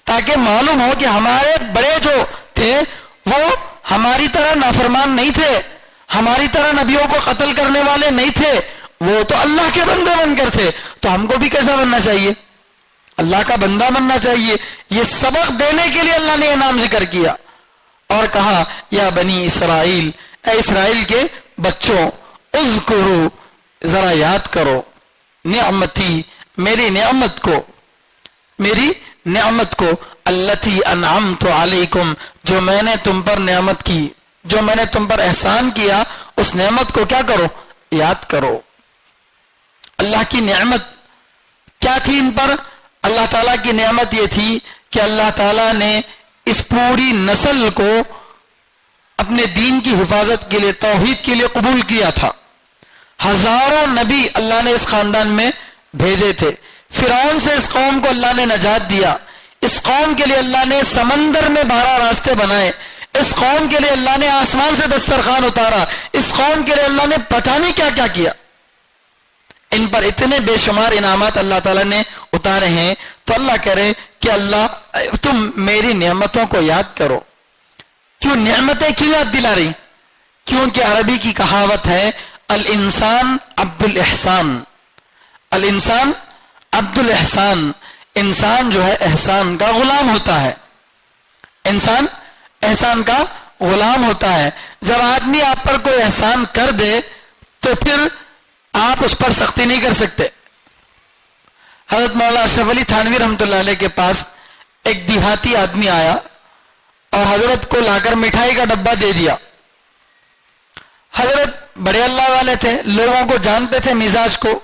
Speaker 2: تاکہ معلوم ہو کہ ہمارے بڑے جو تھے وہ ہماری طرح نافرمان نہیں تھے، ہماری طرح نبیوں کو قتل کرنے والے نہیں تھے، وہ تو اللہ کے بندے بن کر تھے. تو ہم کو بھی کیسا بننا چاہیے؟ اللہ کا بندہ بننا چاہیے. یہ سبق دینے کے لیے اللہ نے یہ نام ذکر کیا اور کہا یا بنی اسرائیل، اے اسرائیل کے بچوں، اذکروا، ذرا یاد کرو، نعمتی، میری نعمت کو، میری نعمت کو، التی انعمت علیکم، جو میں نے تم پر نعمت کی، جو میں نے تم پر احسان کیا، اس نعمت کو کیا کرو؟ یاد کرو. اللہ کی نعمت کیا تھی ان پر؟ اللہ تعالیٰ کی نعمت یہ تھی کہ اللہ تعالیٰ نے اس پوری نسل کو اپنے دین کی حفاظت کے لیے، توحید کے لیے قبول کیا تھا. ہزاروں نبی اللہ نے اس خاندان میں بھیجے تھے. فرعون سے اس قوم کو اللہ نے نجات دیا. اس قوم کے لیے اللہ نے سمندر میں 12 راستے بنائے. اس قوم کے لیے اللہ نے آسمان سے دسترخوان اتارا. اس قوم کے لیے اللہ نے پتہ نہیں کیا کیا کیا. ان پر اتنے بے شمار انعامات اللہ تعالیٰ نے اتارے ہیں. تو اللہ کہہ رہے کہ اللہ تم میری نعمتوں کو یاد کرو. کیوں نعمتیں کیوں یاد دلا رہی؟ کیونکہ عربی کی کہاوت ہے الانسان عبد الاحسان. الانسان عبد الاحسان، انسان جو ہے احسان کا غلام ہوتا ہے. انسان احسان کا غلام ہوتا ہے. جب آدمی آپ پر کوئی احسان کر دے تو پھر آپ اس پر سختی نہیں کر سکتے. حضرت مولانا اشرف علی تھانوی رحمۃ اللہ علیہ کے پاس ایک دیہاتی آدمی آیا اور حضرت کو لا کر مٹھائی کا ڈبہ دے دیا. حضرت بڑے اللہ والے تھے، لوگوں کو جانتے تھے مزاج کو.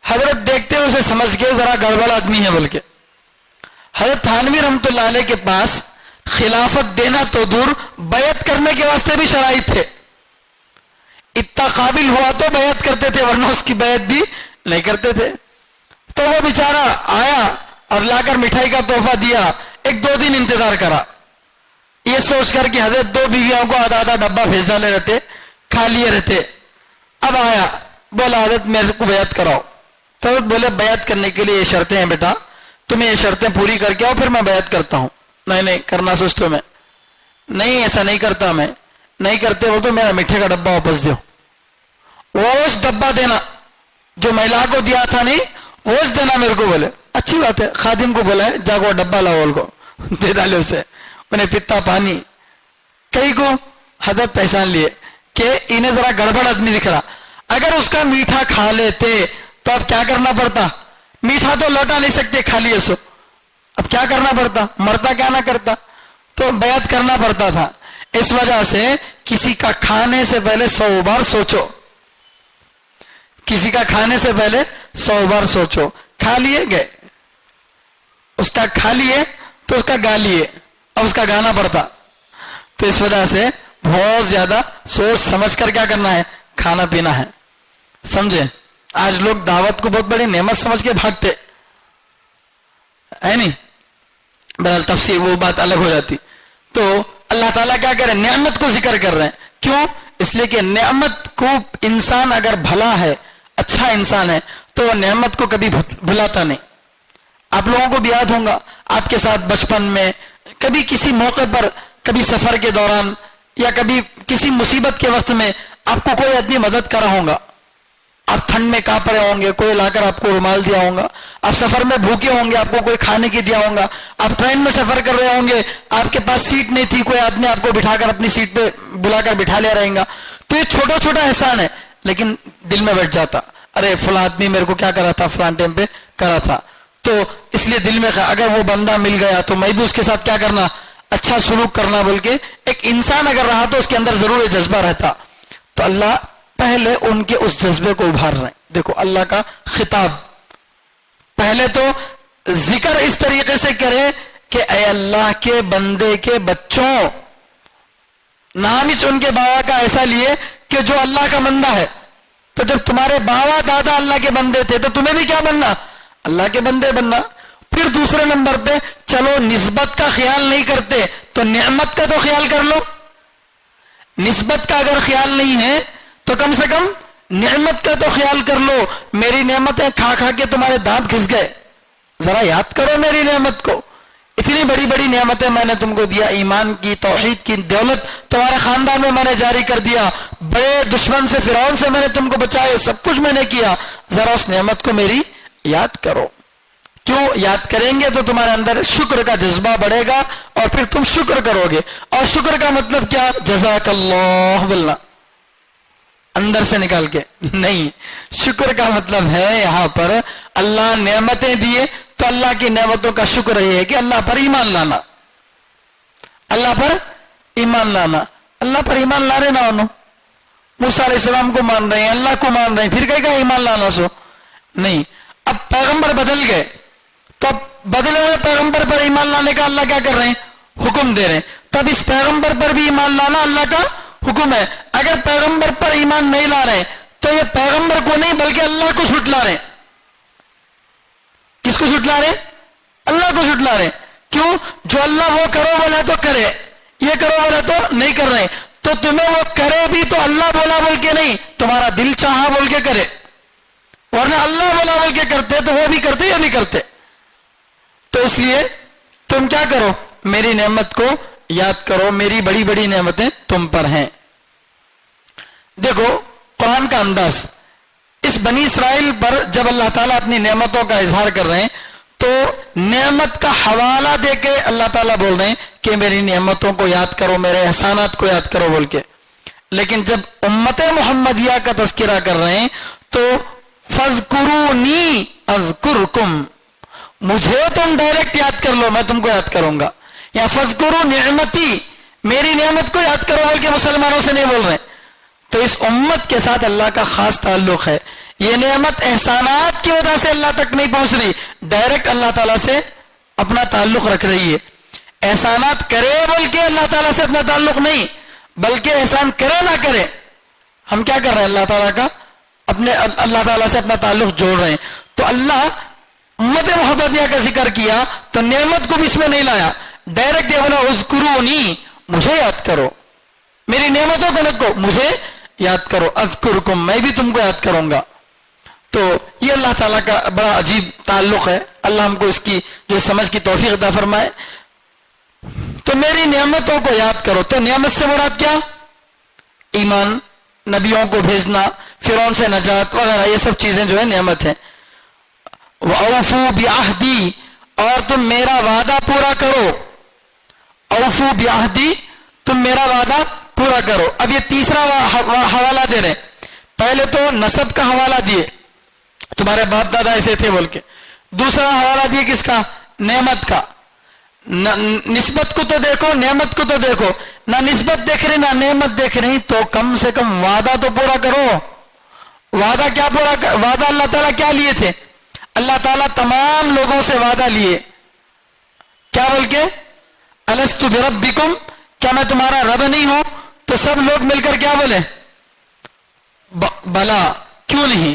Speaker 2: حضرت دیکھتے اسے سمجھ کے ذرا گڑبڑ آدمی ہے. بلکہ حضرت تھانوی رحمۃ اللہ علیہ کے پاس خلافت دینا تو دور، بیعت کرنے کے واسطے بھی شرائط تھے. اتنا قابل ہوا تو بیعت کرتے تھے، ورنہ اس کی بیعت بھی نہیں کرتے تھے. تو وہ بیچارہ آیا اور لا کر مٹھائی کا تحفہ دیا. 1-2 دن انتظار کرا، یہ سوچ کر کہ حضرت 2 بیویوں کو آدھا آدھا ڈبہ بھیج ڈالے رہتے، کھا لیے رہتے. اب آیا، بولا حضرت میرے کو بیعت کراؤ. تو حضرت بولے بیعت کرنے کے لیے یہ شرطیں ہیں بیٹا، تمہیں یہ شرطیں پوری کر کے آؤ پھر میں بیعت کرتا ہوں. نہیں کرنا سوچ تو میں نہیں، ایسا نہیں کرتا، میں نہیں کرتے. وہ تو میرا میٹھے کا ڈبہ واپس دو. وہ ڈبہ دینا جو مہیلا کو دیا تھا، نہیں وہ دینا میرے کو. بولے اچھی بات ہے. خادم کو بولا ہے جا کو ڈبہ لاؤ، ان کو دے ڈالے اسے. انہیں پتا پانی. کئی کو حضرت پہچان لیے کہ انہیں ذرا گڑبڑ آدمی دکھ رہا. اگر اس کا میٹھا کھا لیتے تو اب کیا کرنا پڑتا؟ میٹھا تو لوٹا نہیں سکتے، کھا لیے سو. اب کیا کرنا پڑتا؟ مرتا کیا نہ کرتا. تو بیعت کرنا پڑتا تھا. اس وجہ سے کسی کا کھانے سے پہلے 100 بار سوچو. کسی کا کھانے سے پہلے 100 بار سوچو. کھا لیے گئے، اس کا کھا لیے تو اس کا گا لیے، اب اس کا گانا پڑتا. تو اس وجہ سے بہت زیادہ سوچ سمجھ کر کیا کرنا ہے، کھانا پینا ہے. سمجھے؟ آج لوگ دعوت کو بہت بڑی نعمت سمجھ کے بھاگتے ہے نہیں. بہرحال تفسیر وہ بات الگ ہو جاتی. تو اللہ تعالیٰ کیا کر رہے ہیں؟ نعمت کو ذکر کر رہے ہیں. کیوں؟ اس لیے کہ نعمت کو انسان اگر بھلا ہے، اچھا انسان ہے، تو وہ نعمت کو کبھی بھلاتا نہیں. آپ لوگوں کو بھی یاد ہوگا آپ کے ساتھ بچپن میں کبھی کسی موقع پر، کبھی سفر کے دوران یا کبھی کسی مصیبت کے وقت میں آپ کو کوئی آدمی مدد کرا ہوگا. آپ ٹھنڈ میں کانپ رہے ہوں گے، کوئی لا کر آپ کو رومال دیا ہوگا. آپ سفر میں بھوکے ہوں گے، آپ کو کوئی کھانے کی دیا ہوگا. آپ ٹرین میں سفر کر رہے ہوں گے، آپ کے پاس سیٹ نہیں تھی، کوئی آدمی آپ کو بٹھا کر اپنی سیٹ پہ بلا کر بٹھا لیا رہے گا. تو یہ چھوٹا چھوٹا احسان ہے، لیکن دل میں بیٹھ جاتا. ارے فلاں آدمی میرے کو کیا کرا تھا، فلاں ٹائم پہ کرا تھا. تو اس لیے دل میں اگر وہ بندہ مل گیا تو میں بھی اس کے ساتھ کیا کرنا، اچھا سلوک کرنا. بول کے ایک انسان اگر رہا تو اس کے اندر ضرور یہ جذبہ رہتا. تو اللہ پہلے ان کے اس جذبے کو ابھار رہے ہیں. دیکھو اللہ کا خطاب پہلے تو ذکر اس طریقے سے کرے کہ اے اللہ کے بندے کے بچوں، نام ہی ان کے بابا کا ایسا لیے کہ جو اللہ کا بندہ ہے. تو جب تمہارے بابا دادا اللہ کے بندے تھے تو تمہیں بھی کیا بننا، اللہ کے بندے بننا. پھر دوسرے نمبر پہ چلو نسبت کا خیال نہیں کرتے تو نعمت کا تو خیال کر لو. نسبت کا اگر خیال نہیں ہے تو کم سے کم نعمت کا تو خیال کر لو. میری نعمتیں کھا کھا کے تمہارے دانت گھس گئے، ذرا یاد کرو میری نعمت کو. اتنی بڑی بڑی نعمتیں میں نے تم کو دیا، ایمان کی، توحید کی دولت تمہارے خاندان میں میں نے جاری کر دیا، بڑے دشمن سے فرعون سے میں نے تم کو بچایا، سب کچھ میں نے کیا. ذرا اس نعمت کو میری یاد کرو. کیوں؟ یاد کریں گے تو تمہارے اندر شکر کا جذبہ بڑھے گا اور پھر تم شکر کرو گے. اور شکر کا مطلب کیا؟ جزاک اللہ بولنا اندر سے نکال کے نہیں. شکر کا مطلب ہے یہاں پر اللہ نعمتیں دیے تو اللہ کی نعمتوں کا شکر یہ ہے کہ اللہ پر ایمان لانا. اللہ پر ایمان لانا. اللہ پر ایمان لا رہے نہ انہوں موسیٰ علیہ السلام کو مان رہے ہیں, اللہ کو مان رہے ہیں, پھر کہیں گا ایمان لانا سو نہیں. اب پیغمبر بدل گئے تو اب بدلے ہوئے پیغمبر پر ایمان لانے کا اللہ کیا کر رہے ہیں؟ حکم دے رہے ہیں. تو اب اس پیغمبر پر بھی ایمان لانا اللہ کا حکم ہے. اگر پیغمبر پر ایمان نہیں لا رہے تو یہ پیغمبر کو نہیں بلکہ اللہ کو جھٹلا رہے ہیں. کس کو جھٹلا رہے ہیں؟ اللہ کو جھٹلا رہے ہیں. کیوں؟ جو اللہ وہ کرو بولا تو کرے, یہ کرو بولا تو نہیں کر رہے. تو تمہیں وہ کرے بھی تو اللہ بولا بول کے نہیں, تمہارا دل چاہا بول کے کرے, ورنہ اللہ بولا بول کے کرتے تو وہ بھی کرتے یا نہیں کرتے. تو اس لیے تم کیا کرو؟ میری نعمت کو یاد کرو, میری بڑی بڑی نعمتیں تم پر ہیں. دیکھو قرآن کا انداز, اس بنی اسرائیل پر جب اللہ تعالیٰ اپنی نعمتوں کا اظہار کر رہے ہیں تو نعمت کا حوالہ دے کے اللہ تعالیٰ بول رہے ہیں کہ میری نعمتوں کو یاد کرو, میرے احسانات کو یاد کرو بول کے. لیکن جب امت محمدیہ کا تذکرہ کر رہے ہیں تو فَاذْكُرُونِي أَذْكُرْكُمْ, مجھے تم ڈائریکٹ یاد کر لو میں تم کو یاد کروں گا. یا فَاذْكُرُوا نِعْمَتِي, میری نعمت کو یاد کرو بول کے مسلمانوں سے نہیں بول رہے. تو اس امت کے ساتھ اللہ کا خاص تعلق ہے. یہ نعمت احسانات کی وجہ سے اللہ تک نہیں پہنچ رہی, ڈائریکٹ اللہ تعالیٰ سے اپنا تعلق رکھ رہی ہے. احسانات کرے بول کے اللہ تعالیٰ سے اپنا تعلق نہیں, بلکہ احسان کرے نہ کرے ہم کیا کر رہے ہیں؟ اللہ تعالیٰ کا اپنے اللہ تعالیٰ سے اپنا تعلق جوڑ رہے ہیں. تو اللہ امت محمدیہ کا ذکر کیا تو نعمت کو بھی اس میں نہیں لایا, ڈائریکٹ یہ بولا اذکرونی, مجھے یاد کرو, میری نعمتوں کو نہ کو, مجھے یاد کرو, اذکرکم, میں بھی تم کو یاد کروں گا. تو یہ اللہ تعالیٰ کا بڑا عجیب تعلق ہے. اللہ ہم کو اس کی جو سمجھ کی توفیق عطا فرمائے. تو میری نعمتوں کو یاد کرو. تو نعمت سے مراد کیا؟ ایمان, نبیوں کو بھیجنا, فرعون سے نجات وغیرہ, یہ سب چیزیں جو ہے نعمت ہیں. وَأَوْفُوا بِعَهْدِي, اور تم میرا وعدہ پورا کرو. اوفو بعہدی, تم میرا وعدہ پورا کرو. اب یہ تیسرا حوالہ دے رہے ہیں. پہلے تو نسب کا حوالہ دیے, تمہارے باپ دادا ایسے تھے بول کے. دوسرا حوالہ دیے کس کا؟ نعمت کا. نسبت کو تو دیکھو, نعمت کو تو دیکھو, نہ نسبت دیکھ رہی نہ نعمت دیکھ رہی, تو کم سے کم وعدہ تو پورا کرو. وعدہ کیا پورا؟ وعدہ اللہ تعالیٰ کیا لیے تھے؟ اللہ تعالیٰ تمام لوگوں سے وعدہ لیے, کیا بول کے؟ الست بربکم, کیا میں تمہارا رب نہیں ہوں؟ تو سب لوگ مل کر کیا بولے؟ بلا, کیوں نہیں.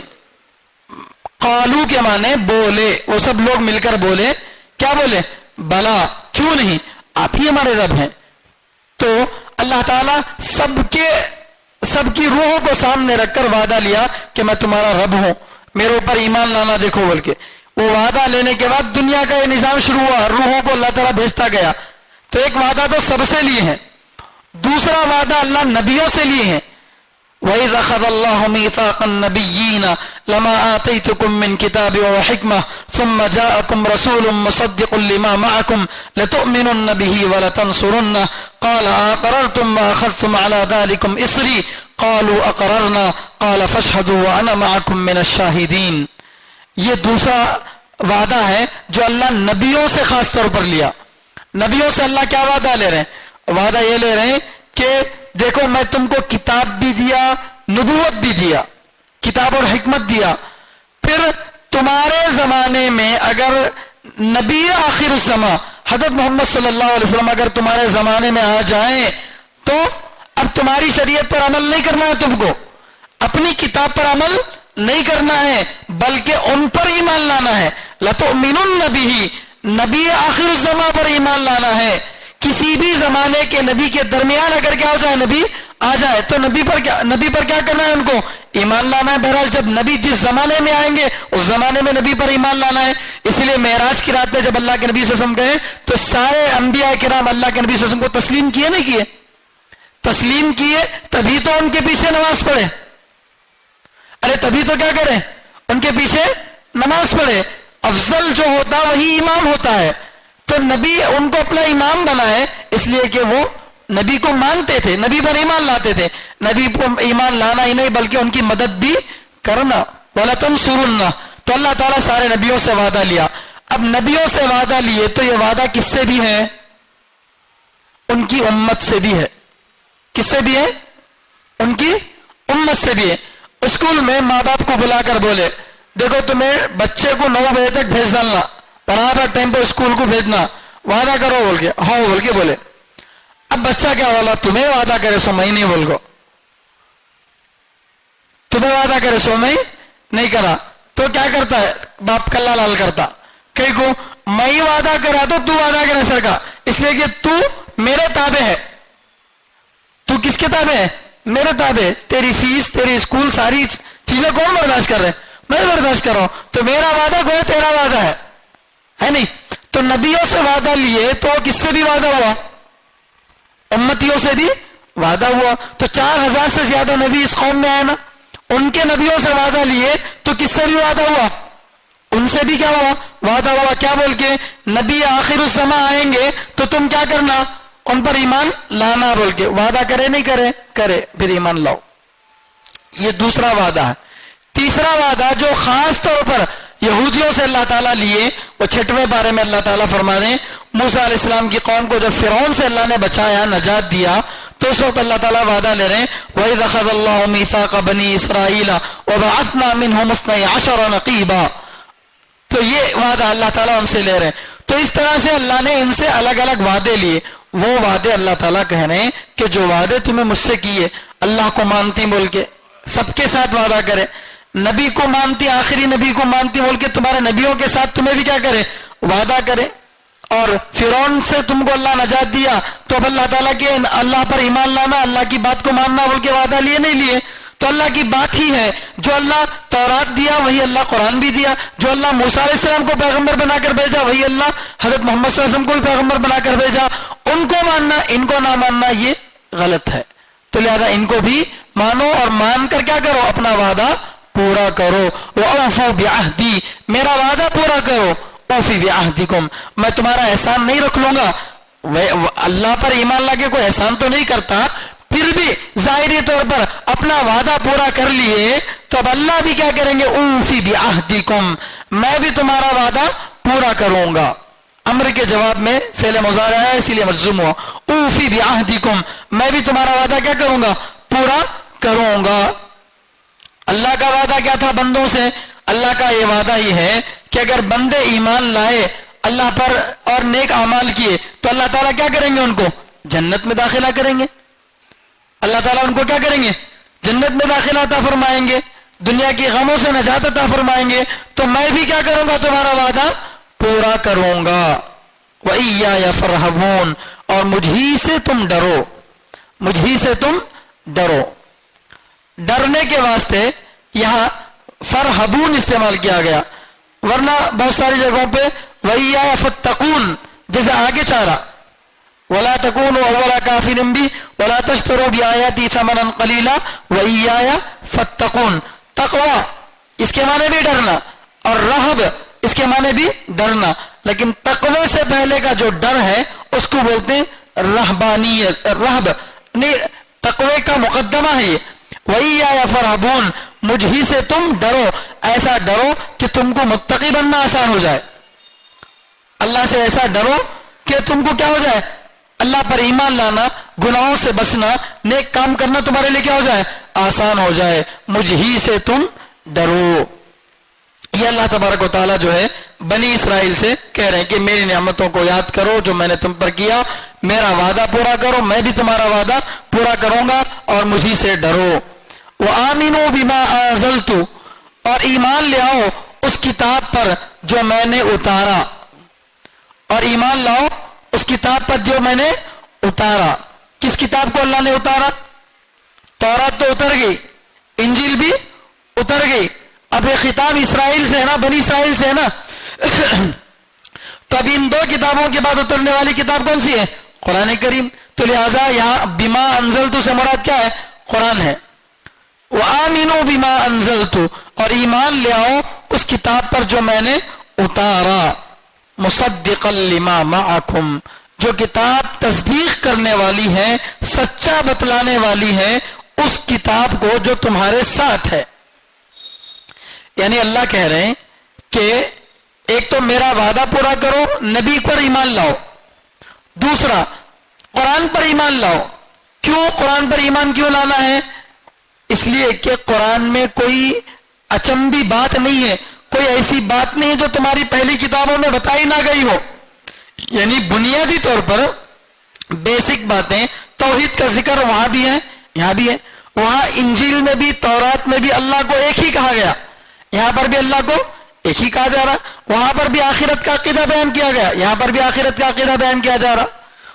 Speaker 2: قالو کے معنی بولے, وہ سب لوگ مل کر بولے, کیا بولے؟ بلا, کیوں نہیں, آپ ہی ہمارے رب ہیں. تو اللہ تعالیٰ سب کی روحوں کو سامنے رکھ کر وعدہ لیا کہ میں تمہارا رب ہوں, میرے اوپر ایمان لانا دیکھو بول کے. وہ وعدہ لینے کے بعد دنیا کا یہ نظام شروع ہوا, روحوں کو اللہ تعالیٰ بھیجتا گیا. تو ایک وعدہ تو سب سے لیے ہیں, دوسرا وعدہ اللہ نبیوں سے لیے ہیں. وَإِذْ أَخَذَ اللَّهُ مِيثَاقَ النَّبِيِّينَ لَمَا آتَيْتُكُم مِّن كِتَابٍ وَحِكْمَةٍ ثُمَّ جَاءَكُمْ رَسُولٌ مُّصَدِّقٌ لِّمَا مَعَكُمْ لَتُؤْمِنُنَّ بِهِ وَلَتَنصُرُنَّهُ قَالَ أَقَرَرْتُمْ وَأَخَذْتُمْ عَلَى ذَلِكُمْ إِصْرِي قَالُوا أَقَرَرْنَا قَالَ فَاشْهَدُوا وَأَنَا مَعَكُمْ مِنَ الشَّاهِدِينَ. یہ دوسرا وعدہ ہے جو اللہ نبیوں سے خاص طور پر لیا. نبیوں سے اللہ کیا وعدہ لے رہے ہیں؟ وعدہ یہ لے رہے ہیں کہ دیکھو میں تم کو کتاب بھی دیا, نبوت بھی دیا, کتاب اور حکمت دیا. پھر تمہارے زمانے میں اگر نبی آخر الزمان حضرت محمد صلی اللہ علیہ وسلم اگر تمہارے زمانے میں آ جائیں تو اب تمہاری شریعت پر عمل نہیں کرنا ہے, تم کو اپنی کتاب پر عمل نہیں کرنا ہے, بلکہ ان پر ایمان لانا ہے. لَتُؤْمِنُنَّ بِهِ, نبی آخر الزمان پر ایمان لانا ہے. کسی بھی زمانے کے نبی کے درمیان اگر کیا ہو جائے, نبی آ جائے, تو نبی پر کیا کرنا ہے؟ ان کو ایمان لانا ہے. بہرحال جب نبی جس زمانے میں آئیں گے اس زمانے میں نبی پر ایمان لانا ہے. اس لیے معراج کی رات میں جب اللہ کے نبی صلی اللہ علیہ وسلم گئے تو سارے انبیاء کرام اللہ کے نبی صلی اللہ علیہ وسلم کو تسلیم کیے نہیں کیے؟ تسلیم کیے, تبھی تو ان کے پیچھے نماز پڑھے. ارے تبھی تو کیا کریں, ان کے پیچھے نماز پڑھے. افضل جو ہوتا وہی امام ہوتا ہے. تو نبی ان کو اپنا امام بنائے اس لیے کہ وہ نبی کو مانتے تھے, نبی پر ایمان لاتے تھے. نبی پر ایمان لانا ہی نہیں بلکہ ان کی مدد بھی کرنا. وَلَتَنْصُرُنَّ, تو اللہ تعالیٰ سارے نبیوں سے وعدہ لیا. اب نبیوں سے وعدہ لیے تو یہ وعدہ کس سے بھی ہے؟ ان کی امت سے بھی ہے. کس سے بھی ہے؟ ان کی امت سے بھی ہے. اسکول میں ماں باپ کو بلا کر بولے دیکھو تمہیں بچے کو 9 بجے تک بھیج ڈالنا, برابر ٹائم پہ اسکول کو بھیجنا, وعدہ کرو بول کے, ہاں بول کے بولے. اب بچہ کیا بولا, تمہیں وعدہ کرے سو میں نہیں بول گو, تمہیں وعدہ کرے سو میں نہیں کرا. تو کیا کرتا ہے باپ کلا لال کرتا, کہیں کو میں ہی وعدہ کرا تو وعدہ کرے سر کا, اس لیے کہ تو میرے تابع ہے. تو کس کے تابع ہے؟ میرے تابع. تیری فیس, تیری اسکول, ساری چیزیں کون برداشت کر رہے؟ میں برداشت کر رہا ہوں. تو میرا وعدہ کوئی تیرا وعدہ ہے نہیں. تو نبیوں سے وعدہ لیے تو کس سے بھی وعدہ ہوا؟ امتیوں سے بھی وعدہ ہوا. تو 4000 سے زیادہ نبی اس قوم میں آئے نا, ان کے نبیوں سے وعدہ لیے تو کس سے بھی وعدہ ہوا؟ ان سے بھی کیا ہوا؟ وعدہ ہوا. کیا بول کے؟ نبی آخر الزمان آئیں گے تو تم کیا کرنا؟ ان پر ایمان لانا بول کے. وعدہ کرے نہیں کرے؟ کرے, پھر ایمان لاؤ. یہ دوسرا وعدہ ہے. تیسرا وعدہ جو خاص طور پر یہودیوں سے اللہ تعالیٰ لیے, وہ 6ویں پارے میں اللہ تعالیٰ فرما دیں موسیٰ علیہ السلام کی قوم کو جب فرعون سے اللہ نے بچایا, نجات دیا, تو اس وقت اللہ تعالیٰ وعدہ لے رہے ہیں وَإِذْ أَخَذَ اللَّهُ مِيثَاقَ بَنِي إِسْرَائِيلَ وَبَعَثْنَا مِنْهُمُ 12 نَقِيبًا. تو یہ وعدہ اللہ تعالیٰ ان سے لے رہے ہیں. تو اس طرح سے اللہ نے ان سے الگ الگ وعدے لیے. وہ وعدے اللہ تعالیٰ کہہ رہے ہیں کہ جو وعدے تمہیں مجھ سے کیے, اللہ کو مانتی بول کے سب کے ساتھ وعدہ کرے, نبی کو مانتی, آخری نبی کو مانتی بول کے تمہارے نبیوں کے ساتھ تمہیں بھی کیا کرے؟ وعدہ کرے. اور فرعون سے تم کو اللہ نجات دیا تو اب اللہ تعالیٰ کے اللہ پر ایمان لانا, اللہ کی بات کو ماننا بول کے وعدہ لیے نہیں لیے. تو اللہ کی بات ہی ہے. جو اللہ تورات دیا وہی اللہ قرآن بھی دیا. جو اللہ موسیٰ علیہ السلام کو پیغمبر بنا کر بھیجا وہی اللہ حضرت محمد صلی اللہ علیہ وسلم کو بھی پیغمبر بنا کر بھیجا. ان کو ماننا, ان کو نہ ماننا یہ غلط ہے. تو لہذا ان کو بھی مانو اور مان کر کیا کرو؟ اپنا وعدہ پورا کرو. وَأَوْفُوا بِعَهْدِي, میرا وعدہ پورا کرو. اوفی بعہدکم, میں تمہارا احسان نہیں رکھ لوں گا. اللہ پر ایمان لا کے کوئی احسان تو نہیں کرتا, پھر بھی ظاہری طور پر اپنا وعدہ پورا کر لیے تو اب اللہ بھی کیا کریں گے؟ اوفی بعہدکم, میں بھی تمہارا وعدہ پورا کروں گا. امر کے جواب میں فعل مضارع ہے اسی لیے مجزوم ہوا. اوفی بعہدکم, میں بھی تمہارا وعدہ کیا کروں گا؟ پورا کروں گا. اللہ کا وعدہ کیا تھا بندوں سے؟ اللہ کا یہ وعدہ یہ ہے کہ اگر بندے ایمان لائے اللہ پر اور نیک اعمال کیے تو اللہ تعالیٰ کیا کریں گے؟ ان کو جنت میں داخلہ کریں گے. اللہ تعالیٰ ان کو کیا کریں گے؟ جنت میں داخلہ عطا فرمائیں گے, دنیا کی غموں سے نجات عطا فرمائیں گے. تو میں بھی کیا کروں گا؟ تمہارا وعدہ پورا کروں گا. وَإِيَّايَ فَارْهَبُونَ, اور مجھی سے تم ڈرو, مجھی سے تم ڈرو. ڈرنے کے واسطے یہاں فرحبون استعمال کیا گیا, ورنہ بہت ساری جگہوں پہ وَإِيَّايَ فَاتَّقُونَ جیسے آگے چارہ وَلَا تَكُونُوا أَوَّلَ كَافِرٍ بِي وَلَا تَشْتَرُوا بِآيَاتِي ثَمَنًا قَلِيلًا وَإِيَّايَ فَاتَّقُونَ. تقوی اس کے معنی بھی ڈرنا اور رہب اس کے معنی بھی ڈرنا, لیکن تقوی سے پہلے کا جو ڈر ہے اس کو بولتے ہیں رہبانیت. رہب نہیں, تقوی کا مقدمہ ہے یہ. وَإِيَّايَ فَارْهَبُونَ, مجھی سے تم ڈرو, ایسا ڈرو کہ تم کو متقی بننا آسان ہو جائے. اللہ سے ایسا ڈرو کہ تم کو کیا ہو جائے؟ اللہ پر ایمان لانا, گناہوں سے بچنا, نیک کام کرنا تمہارے لیے کیا ہو جائے؟ آسان ہو جائے. مجھی سے تم ڈرو. یہ اللہ تبارک و تعالیٰ جو ہے بنی اسرائیل سے کہہ رہے ہیں کہ میری نعمتوں کو یاد کرو جو میں نے تم پر کیا, میرا وعدہ پورا کرو, میں بھی تمہارا وعدہ پورا کروں گا, اور مجھی سے ڈرو. وَآمِنُوا بِمَا أَنزَلْتُ, اور ایمان لے آؤ اس کتاب پر جو میں نے اتارا, اور ایمان لاؤ اس کتاب پر جو میں نے اتارا. کس کتاب کو اللہ نے اتارا؟ تورات تو اتر گئی, انجیل بھی اتر گئی, اب یہ خطاب اسرائیل سے ہے نا, بنی اسرائیل سے ہے نا. تو اب ان 2 کتابوں کے بعد اترنے والی کتاب کون سی ہے؟ قرآن کریم. تو لہٰذا یہاں بما انزلتو سے مراد کیا ہے؟ قرآن ہے. وآمنوا بما انزلتو, اور ایمان لے آؤ اس کتاب پر جو میں نے اتارا مصدقا لما معکم، جو کتاب تصدیق کرنے والی ہے، سچا بتلانے والی ہے اس کتاب کو جو تمہارے ساتھ ہے. یعنی اللہ کہہ رہے ہیں کہ ایک تو میرا وعدہ پورا کرو، نبی پر ایمان لاؤ، دوسرا قرآن پر ایمان لاؤ. کیوں قرآن پر ایمان کیوں لانا ہے؟ اس لیے کہ قرآن میں کوئی اچنبی بات نہیں ہے، کوئی ایسی بات نہیں ہے جو تمہاری پہلی کتابوں میں بتائی نہ گئی ہو. یعنی بنیادی طور پر بیسک باتیں، توحید کا ذکر وہاں بھی ہے یہاں بھی ہے. وہاں انجیل میں بھی تورات میں بھی اللہ کو ایک ہی کہا گیا، یہاں پر بھی اللہ کو ایک ہی کہا جا رہا. وہاں پر بھی آخرت کا عقیدہ بیان کیا گیا، یہاں پر بھی آخرت کا عقیدہ بیان کیا جا رہا.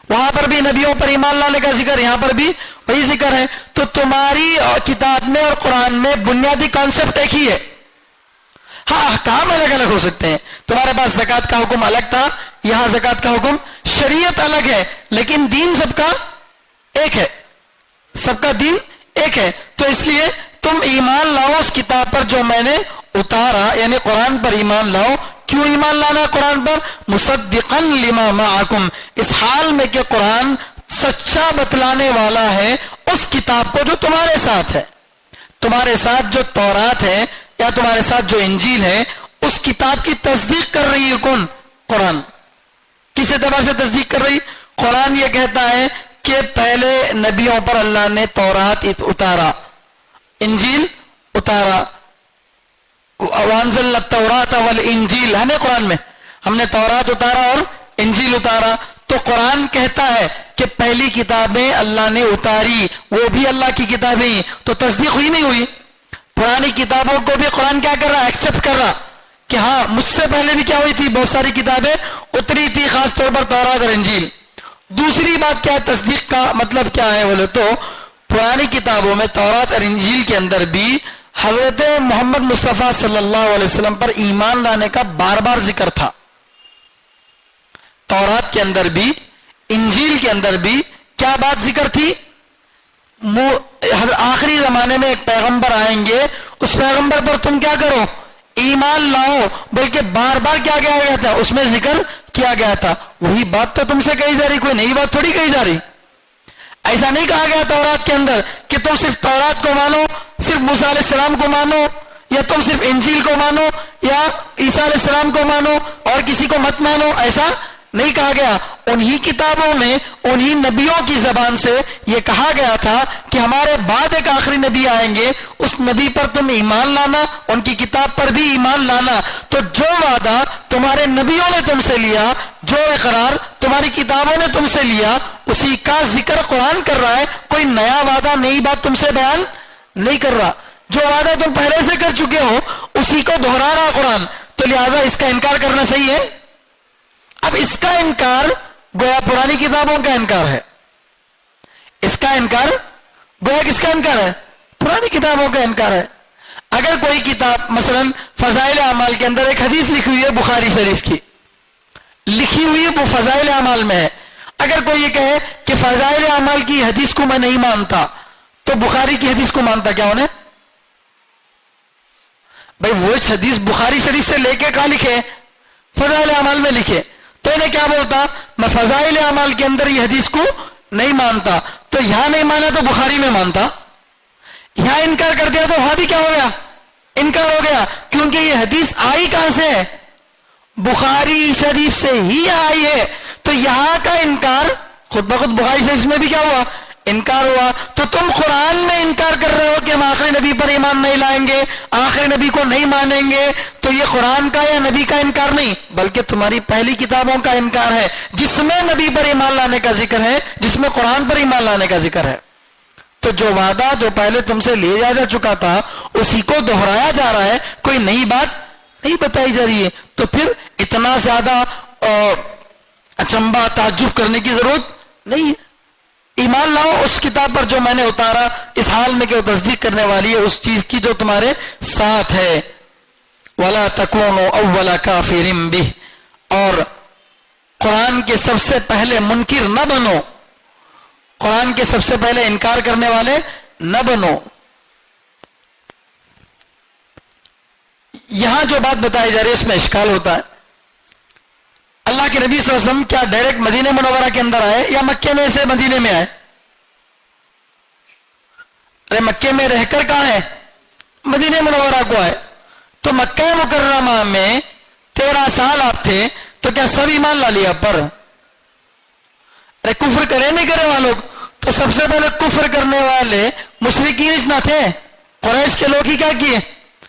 Speaker 2: وہاں پر بھی نبیوں پر ایمان لانے کا ذکر، یہاں پر بھی وہی ذکر ہے. تو تمہاری کتاب میں اور قرآن میں بنیادی کانسیپٹ ایک ہی ہے. ہاں احکام الگ الگ ہو سکتے ہیں. تمہارے پاس زکوٰۃ کا حکم الگ تھا، یہاں زکوٰۃ کا حکم، شریعت الگ ہے، لیکن دین سب کا ایک ہے، سب کا دین ایک ہے. تو اس لیے تم ایمان لاؤ اس کتاب پر جو میں نے اتارا، یعنی قرآن پر ایمان لاؤ. کیوں ایمان لانا ہے قرآن پر؟ مصدقا لما معکم، اس حال میں کہ قرآن سچا بتلانے والا ہے اس کتاب کو جو تمہارے ساتھ ہے. تمہارے ساتھ جو تورات ہے یا تمہارے ساتھ جو انجیل ہے، اس کتاب کی تصدیق کر رہی ہے کون؟ قرآن. کس اعتبار سے تصدیق کر رہی؟ قرآن یہ کہتا ہے کہ پہلے نبیوں پر اللہ نے تورات اتارا، انجیل اتارا. وانزلنا التوراۃ والانجیل ہے نا، قرآن میں ہم نے تورات اتارا اور انجیل اتارا. تو قرآن کہتا ہے کہ پہلی کتابیں اللہ نے اتاری، وہ بھی اللہ کی کتابیں. تو تصدیق ہوئی نہیں ہوئی؟ پرانی کتابوں کو بھی قرآن کیا کر رہا؟ ایکسپٹ کر رہا کہ ہاں مجھ سے پہلے بھی کیا ہوئی تھی، بہت ساری کتابیں اتری تھی، خاص طور پر تورات اور انجیل. دوسری بات کیا ہے تصدیق کا مطلب کیا ہے بولے تو، پرانی کتابوں میں تورات اور انجیل کے اندر بھی حضرت محمد مصطفیٰ صلی اللہ علیہ وسلم پر ایمان لانے کا بار بار ذکر تھا. تورات کے اندر بھی انجیل کے اندر بھی کیا بات ذکر تھی؟ آخری زمانے میں ایک پیغمبر آئیں گے، اس پیغمبر پر تم کیا کرو؟ ایمان لاؤ. بلکہ بار بار کیا کہا گیا تھا؟ اس میں ذکر کیا گیا تھا. وہی بات تو تم سے کہی جا رہی، کوئی نئی بات تھوڑی کہی جا رہی. ایسا نہیں کہا گیا تورات کے اندر کہ تم صرف تورات کو مانو، صرف موسیٰ علیہ السلام کو مانو، یا تم صرف انجیل کو مانو، یا عیسیٰ علیہ السلام کو مانو اور کسی کو مت مانو. ایسا نہیں کہا گیا. انہی کتابوں میں انہی نبیوں کی زبان سے یہ کہا گیا تھا کہ ہمارے بعد ایک آخری نبی آئیں گے، اس نبی پر تم ایمان لانا، ان کی کتاب پر بھی ایمان لانا. تو جو وعدہ تمہارے نبیوں نے تم سے لیا، جو اقرار تمہاری کتابوں نے تم سے لیا، اسی کا ذکر قرآن کر رہا ہے. کوئی نیا وعدہ، نئی بات تم سے بیان نہیں کر رہا. جو وعدہ تم پہلے سے کر چکے ہو اسی کو دہرا رہا قرآن. تو لہذا اس کا انکار کرنا صحیح ہے؟ اب اس کا انکار گویا پرانی کتابوں کا انکار ہے. اس کا انکار گویا کس کا انکار ہے؟ پرانی کتابوں کا انکار ہے. اگر کوئی کتاب مثلا فضائل اعمال کے اندر ایک حدیث لکھی ہوئی ہے بخاری شریف کی، لکھی ہوئی ہے وہ فضائل اعمال میں ہے، اگر کوئی یہ کہے کہ فضائل اعمال کی حدیث کو میں نہیں مانتا، تو بخاری کی حدیث کو مانتا کیا انہیں؟ بھائی وہ حدیث بخاری شریف سے لے کے کہاں لکھے؟ فضائل اعمال میں لکھے. تو انہیں کیا بولتا؟ میں فضائل اعمال کے اندر یہ حدیث کو نہیں مانتا. تو یہاں نہیں مانا تو بخاری میں مانتا. یہاں انکار کر دیا تو وہاں بھی کیا ہو گیا؟ انکار ہو گیا. کیونکہ یہ حدیث آئی کہاں سے ہے؟ بخاری شریف سے ہی آئی ہے. تو یہاں کا انکار خود بخود بخاری شریف میں بھی کیا ہوا؟ انکار ہوا. تو تم قرآن میں انکار کر رہے ہو کہ ہم آخری نبی پر ایمان نہیں لائیں گے، آخری نبی کو نہیں مانیں گے. تو یہ قرآن کا یا نبی کا انکار نہیں، بلکہ تمہاری پہلی کتابوں کا انکار ہے، جس میں نبی پر ایمان لانے کا ذکر ہے، جس میں قرآن پر ایمان لانے کا ذکر ہے. تو جو وعدہ جو پہلے تم سے لیا جا چکا تھا اسی کو دہرایا جا رہا ہے، کوئی نئی بات نہیں بتائی جا رہی ہے. تو پھر اتنا زیادہ اچنبا تعجب کرنے کی ضرورت نہیں ہے. ایمان لاؤ اس کتاب پر جو میں نے اتارا، اس حال میں کہ وہ تصدیق کرنے والی ہے اس چیز کی جو تمہارے ساتھ ہے. وَلَا تَكُونُوا أَوَّلَ كَافِرٍ بِهِ، اور قرآن کے سب سے پہلے منکر نہ بنو، قرآن کے سب سے پہلے انکار کرنے والے نہ بنو. یہاں جو بات بتائی جا رہی ہے اس میں اشکال ہوتا ہے. اللہ کے نبی صلی اللہ علیہ وسلم کیا ڈائریکٹ مدینہ منورہ کے اندر آئے یا مکے میں سے مدینے میں آئے؟ ارے مکے میں رہ کر کہاں ہے؟ مدینہ منورہ کو آئے. تو مکہ مکرمہ میں 13 سال آپ تھے تو کیا سب ایمان لا لیا پر؟ ارے کفر کرے نہیں کرے وہاں لوگ؟ تو سب سے پہلے کفر کرنے والے مشرکین نہ تھے؟ قریش کے لوگ ہی کیا کیے؟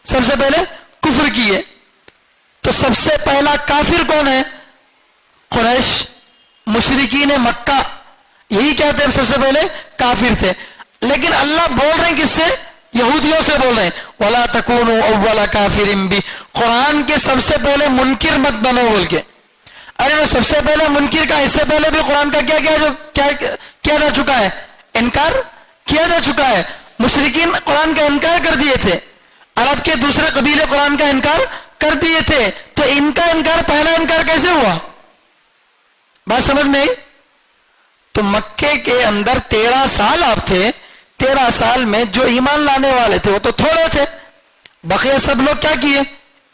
Speaker 2: سب سے پہلے کفر کیے. تو سب سے پہلا کافر کون ہے؟ قریش، مشرکین مکہ، یہی کہتے ہیں سب سے پہلے کافر تھے. لیکن اللہ بول رہے ہیں کس سے؟ یہودیوں سے بول رہے ہیں وَلَا تَكُونُوا أَوَّلَ كَافِرٍ بِهِ، قرآن کے سب سے پہلے منکر مت بنو بول کے. ارے وہ سب سے پہلے منکر کا، اس سے پہلے بھی قرآن کا کیا جا چکا ہے؟ انکار کیا جا چکا ہے. مشرکین قرآن کا انکار کر دیے تھے، عرب کے دوسرے قبیلے قرآن کا انکار کر دیے تھے. تو ان کا انکار پہلا انکار کیسے ہوا؟ بات سمجھ میں؟ تو مکے کے اندر 13 سال آپ تھے، 13 سال میں جو ایمان لانے والے تھے وہ تو تھوڑے تھے، بقیہ سب لوگ کیا کیے؟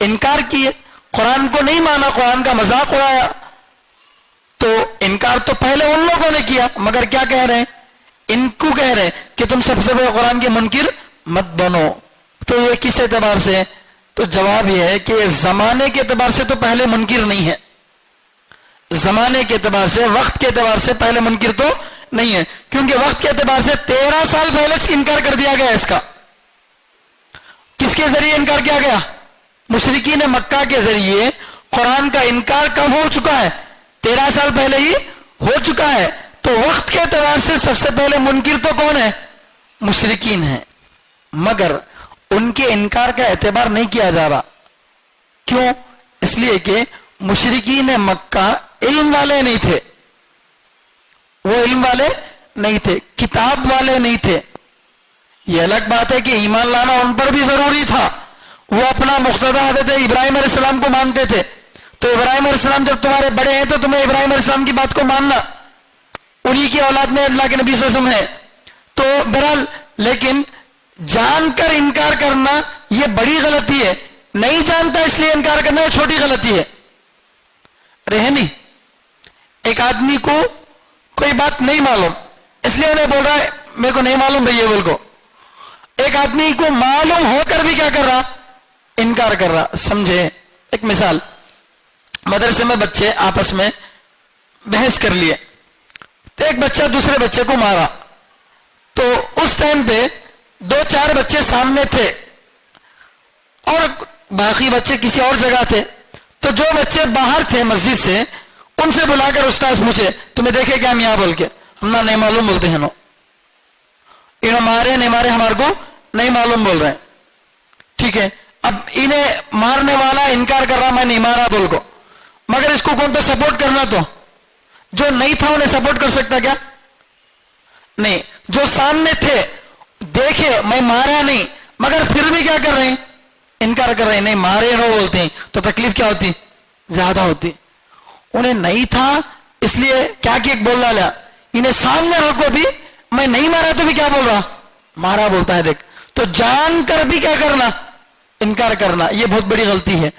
Speaker 2: انکار کیے، قرآن کو نہیں مانا، قرآن کا مذاق اڑایا. تو انکار تو پہلے ان لوگوں نے کیا، مگر کیا کہہ رہے ہیں؟ ان کو کہہ رہے ہیں کہ تم سب سے بڑے قرآن کے منکر مت بنو. تو یہ کس اعتبار سے؟ تو جواب یہ ہے کہ زمانے کے اعتبار سے تو پہلے منکر نہیں ہے، زمانے کے اعتبار سے، وقت کے اعتبار سے پہلے منکر تو نہیں ہے، کیونکہ وقت کے اعتبار سے 13 سال پہلے انکار کر دیا گیا. اس کا کس کے ذریعے انکار کیا گیا؟ مشرکین مکہ کے ذریعے قرآن کا انکار کب ہو چکا ہے؟ 13 سال پہلے ہی ہو چکا ہے. تو وقت کے اعتبار سے سب سے پہلے منکر تو کون ہے؟ مشرکین ہیں، مگر ان کے انکار کا اعتبار نہیں کیا جا رہا. کیوں؟ اس لیے کہ مشرکین مکہ علم والے نہیں تھے، وہ علم والے نہیں تھے، کتاب والے نہیں تھے. یہ الگ بات ہے کہ ایمان لانا ان پر بھی ضروری تھا. وہ اپنا مقتدا حضرت ابراہیم علیہ السلام کو مانتے تھے. تو ابراہیم علیہ السلام جب تمہارے بڑے ہیں تو تمہیں ابراہیم علیہ السلام کی بات کو ماننا، انہی کی اولاد میں اللہ کے نبی صلی اللہ علیہ وسلم ہے. تو بہرحال لیکن جان کر انکار کرنا یہ بڑی غلطی ہے، نہیں جانتا اس لیے انکار کرنا یہ چھوٹی غلطی ہے. رہے نہیں، ایک آدمی کو کوئی بات نہیں معلوم اس لیے انہیں بول رہا ہے میرے کو نہیں معلوم بھئی یہ بول کو. ایک آدمی کو معلوم ہو کر بھی کیا کر رہا؟ انکار کر رہا. سمجھے؟ ایک مثال، مدرسے میں بچے آپس میں بحث کر لیے تو ایک بچہ دوسرے بچے کو مارا. تو اس ٹائم پہ 2-4 بچے سامنے تھے اور باقی بچے کسی اور جگہ تھے. تو جو بچے باہر تھے مسجد سے ان سے بلا کر استاذ پوچھے تمہیں دیکھے کیا میاں بول کے؟ ہم نہ نہیں معلوم بولتے ہیں، انہوں مارے نہیں مارے ہمارے کو نہیں معلوم بول رہے ہیں. ٹھیک ہے، اب انہیں مارنے والا انکار کر رہا میں نہیں مارا بول کو، مگر اس کو کون تو سپورٹ کرنا، تو جو نہیں تھا انہیں سپورٹ کر سکتا کیا؟ نہیں. جو سامنے تھے دیکھے میں مارا نہیں مگر پھر بھی کیا کر رہے ہیں؟ انکار کر رہے ہیں، نہیں مارے نو بولتے ہیں تو تکلیف کیا ہوتی؟ زیادہ ہوتی. انہیں نہیں تھا اس لیے کیا کہ ایک بول ڈالا، انہیں سامنے ہو کو بھی میں نہیں مارا تو بھی کیا بول رہا؟ مارا بولتا ہے. دیکھ، تو جان کر بھی کیا کرنا؟ انکار کرنا. یہ بہت بڑی غلطی ہے.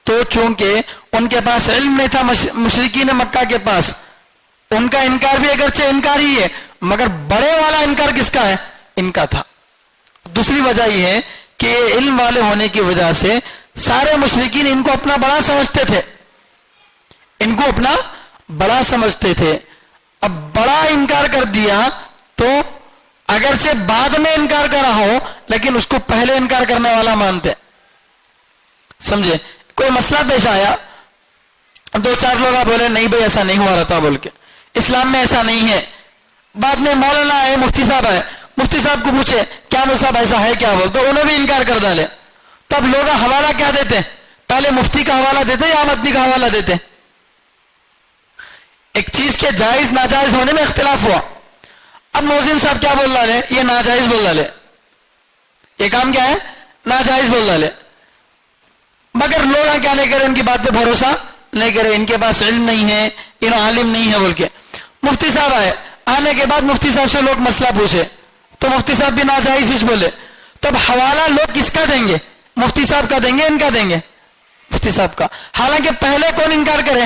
Speaker 2: تو چونکہ ان کے پاس علم نہیں تھا، مشرکین مکہ کے پاس، ان کا انکار بھی اگرچہ انکار ہی ہے مگر بڑے والا انکار کس کا ہے؟ ان کا تھا. دوسری وجہ یہ ہے کہ علم والے ہونے کی وجہ سے سارے مشرکین ان کو اپنا بڑا سمجھتے تھے، ان کو اپنا بڑا سمجھتے تھے. اب بڑا انکار کر دیا تو اگرچہ بعد میں انکار کرا ہو لیکن اس کو پہلے انکار کرنے والا مانتے. سمجھے؟ کوئی مسئلہ پیش آیا، 2-4 لوگ بولے نہیں بھائی ایسا نہیں ہوا رہتا بول کے، اسلام میں ایسا نہیں ہے. بعد میں مولانا آئے، مفتی صاحب آئے، مفتی صاحب کو پوچھے کیا مفتی صاحب ایسا ہے کیا بول، تو انہوں بھی انکار کر ڈالے. تب لوگ حوالہ کیا دیتے؟ پہلے مفتی کا حوالہ دیتے یا مدنی کا حوالہ دیتے؟ ایک چیز کے جائز ناجائز ہونے میں اختلاف ہوا. اب موزن صاحب کیا بول ڈالے؟ یہ ناجائز بول ڈالے، یہ کام کیا ہے؟ ناجائز بول ڈالے. مگر لوگ کیا نہیں کرے؟ ان کی بات پہ بھروسہ نہیں کرے، ان کے پاس علم نہیں ہے، انہوں عالم نہیں ہے بول کے. مفتی صاحب آئے، آنے کے بعد مفتی صاحب سے لوگ مسئلہ پوچھے تو مفتی صاحب بھی ناجائز ہی بولے. تب حوالہ لوگ کس کا دیں گے؟ مفتی صاحب کا دیں گے، ان کا دیں گے؟ مفتی صاحب کا. حالانکہ پہلے کون انکار کرے؟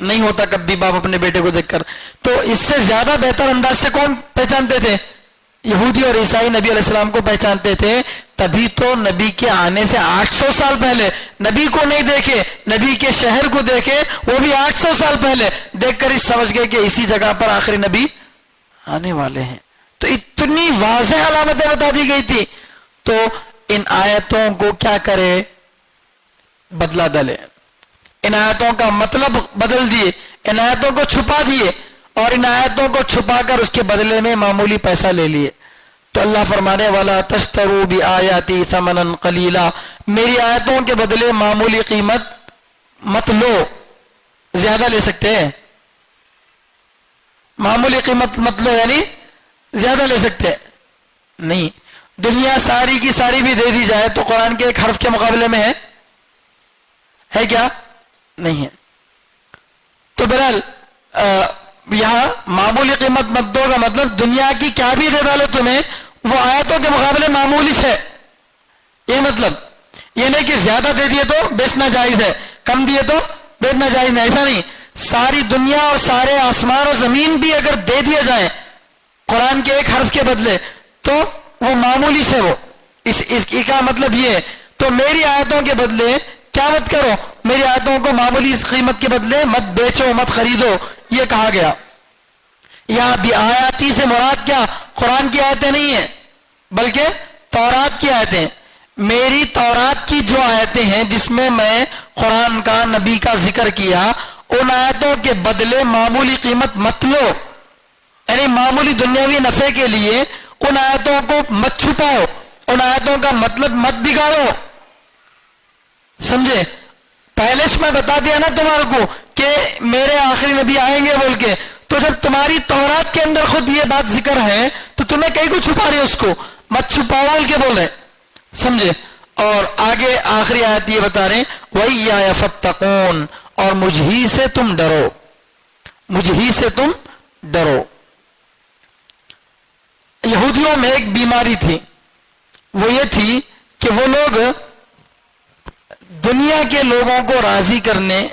Speaker 2: نہیں ہوتا کبھی باپ اپنے بیٹے کو دیکھ کر. تو اس سے زیادہ بہتر انداز سے کون پہچانتے تھے؟ یہودی اور عیسائی نبی علیہ السلام کو پہچانتے تھے. تبھی تو نبی کے آنے سے 800 سال پہلے نبی کو نہیں دیکھے, نبی کے شہر کو دیکھے, وہ بھی 800 سال پہلے دیکھ کر سمجھ گئے کہ اسی جگہ پر آخری نبی آنے والے ہیں. تو اتنی واضح علامتیں بتا دی گئی تھی. تو ان آیتوں کو کیا کرے؟ بدلہ ڈالے, ان آیتوں کا مطلب بدل دیے, ان آیتوں کو چھپا دیے, اور ان آیتوں کو چھپا کر اس کے بدلے میں معمولی پیسہ لے لیے. تو اللہ فرمانے والا تشتروا بآیاتی ثمنا قلیلا, میری آیتوں کے بدلے معمولی قیمت مت لو. زیادہ لے سکتے ہیں, معمولی قیمت مت لو یعنی زیادہ لے سکتے نہیں. دنیا ساری کی ساری بھی دے دی جائے تو قرآن کے ایک حرف کے مقابلے میں ہے کیا؟ نہیں ہے. تو بہرحال یہاں معمولی قیمت مت دو کا مطلب دنیا کی کیا بھی دے ڈالو تمہیں, وہ آیتوں کے مقابلے معمولی ہے. یہ مطلب یہ نہیں کہ زیادہ دے دیے تو بیچنا جائز ہے, کم دیے تو بیچنا جائز نہیں, ایسا نہیں. ساری دنیا اور سارے آسمان اور زمین بھی اگر دے دیا جائے قرآن کے ایک حرف کے بدلے تو وہ معمولی ہے. وہ اس کا مطلب یہ ہے. تو میری آیتوں کے بدلے کیا مت کرو, میری آیتوں کو معمولی اس قیمت کے بدلے مت بیچو, مت خریدو, یہ کہا گیا. یہاں بھی آیاتی سے مراد کیا؟ قرآن کی آیتیں نہیں ہیں بلکہ تورات کی آیتیں. میری تورات کی جو آیتیں ہیں جس میں میں قرآن کا نبی کا ذکر کیا, ان آیتوں کے بدلے معمولی قیمت مت لو, یعنی معمولی دنیاوی نفع کے لیے ان آیتوں کو مت چھپاؤ, ان آیتوں کا مطلب مت بگاڑو. سمجھے؟ پہلے سے میں بتا دیا نا تمہارے کو کہ میرے آخری نبی آئیں گے بول کے, تو جب تمہاری تورات کے اندر خود یہ بات ذکر ہے تو تمہیں کہیں کو چھپا رہے, اس کو مت چھپاؤ بول کے بول رہے. سمجھے؟ اور آگے آخری آیت یہ بتا رہے وَإِيَّايَ فَاتَّقُونَ, اور مجھ ہی سے تم ڈرو, مجھ ہی سے تم ڈرو. یہودیوں میں ایک بیماری تھی, وہ یہ تھی کہ وہ لوگ دنیا کے لوگوں کو راضی کرنے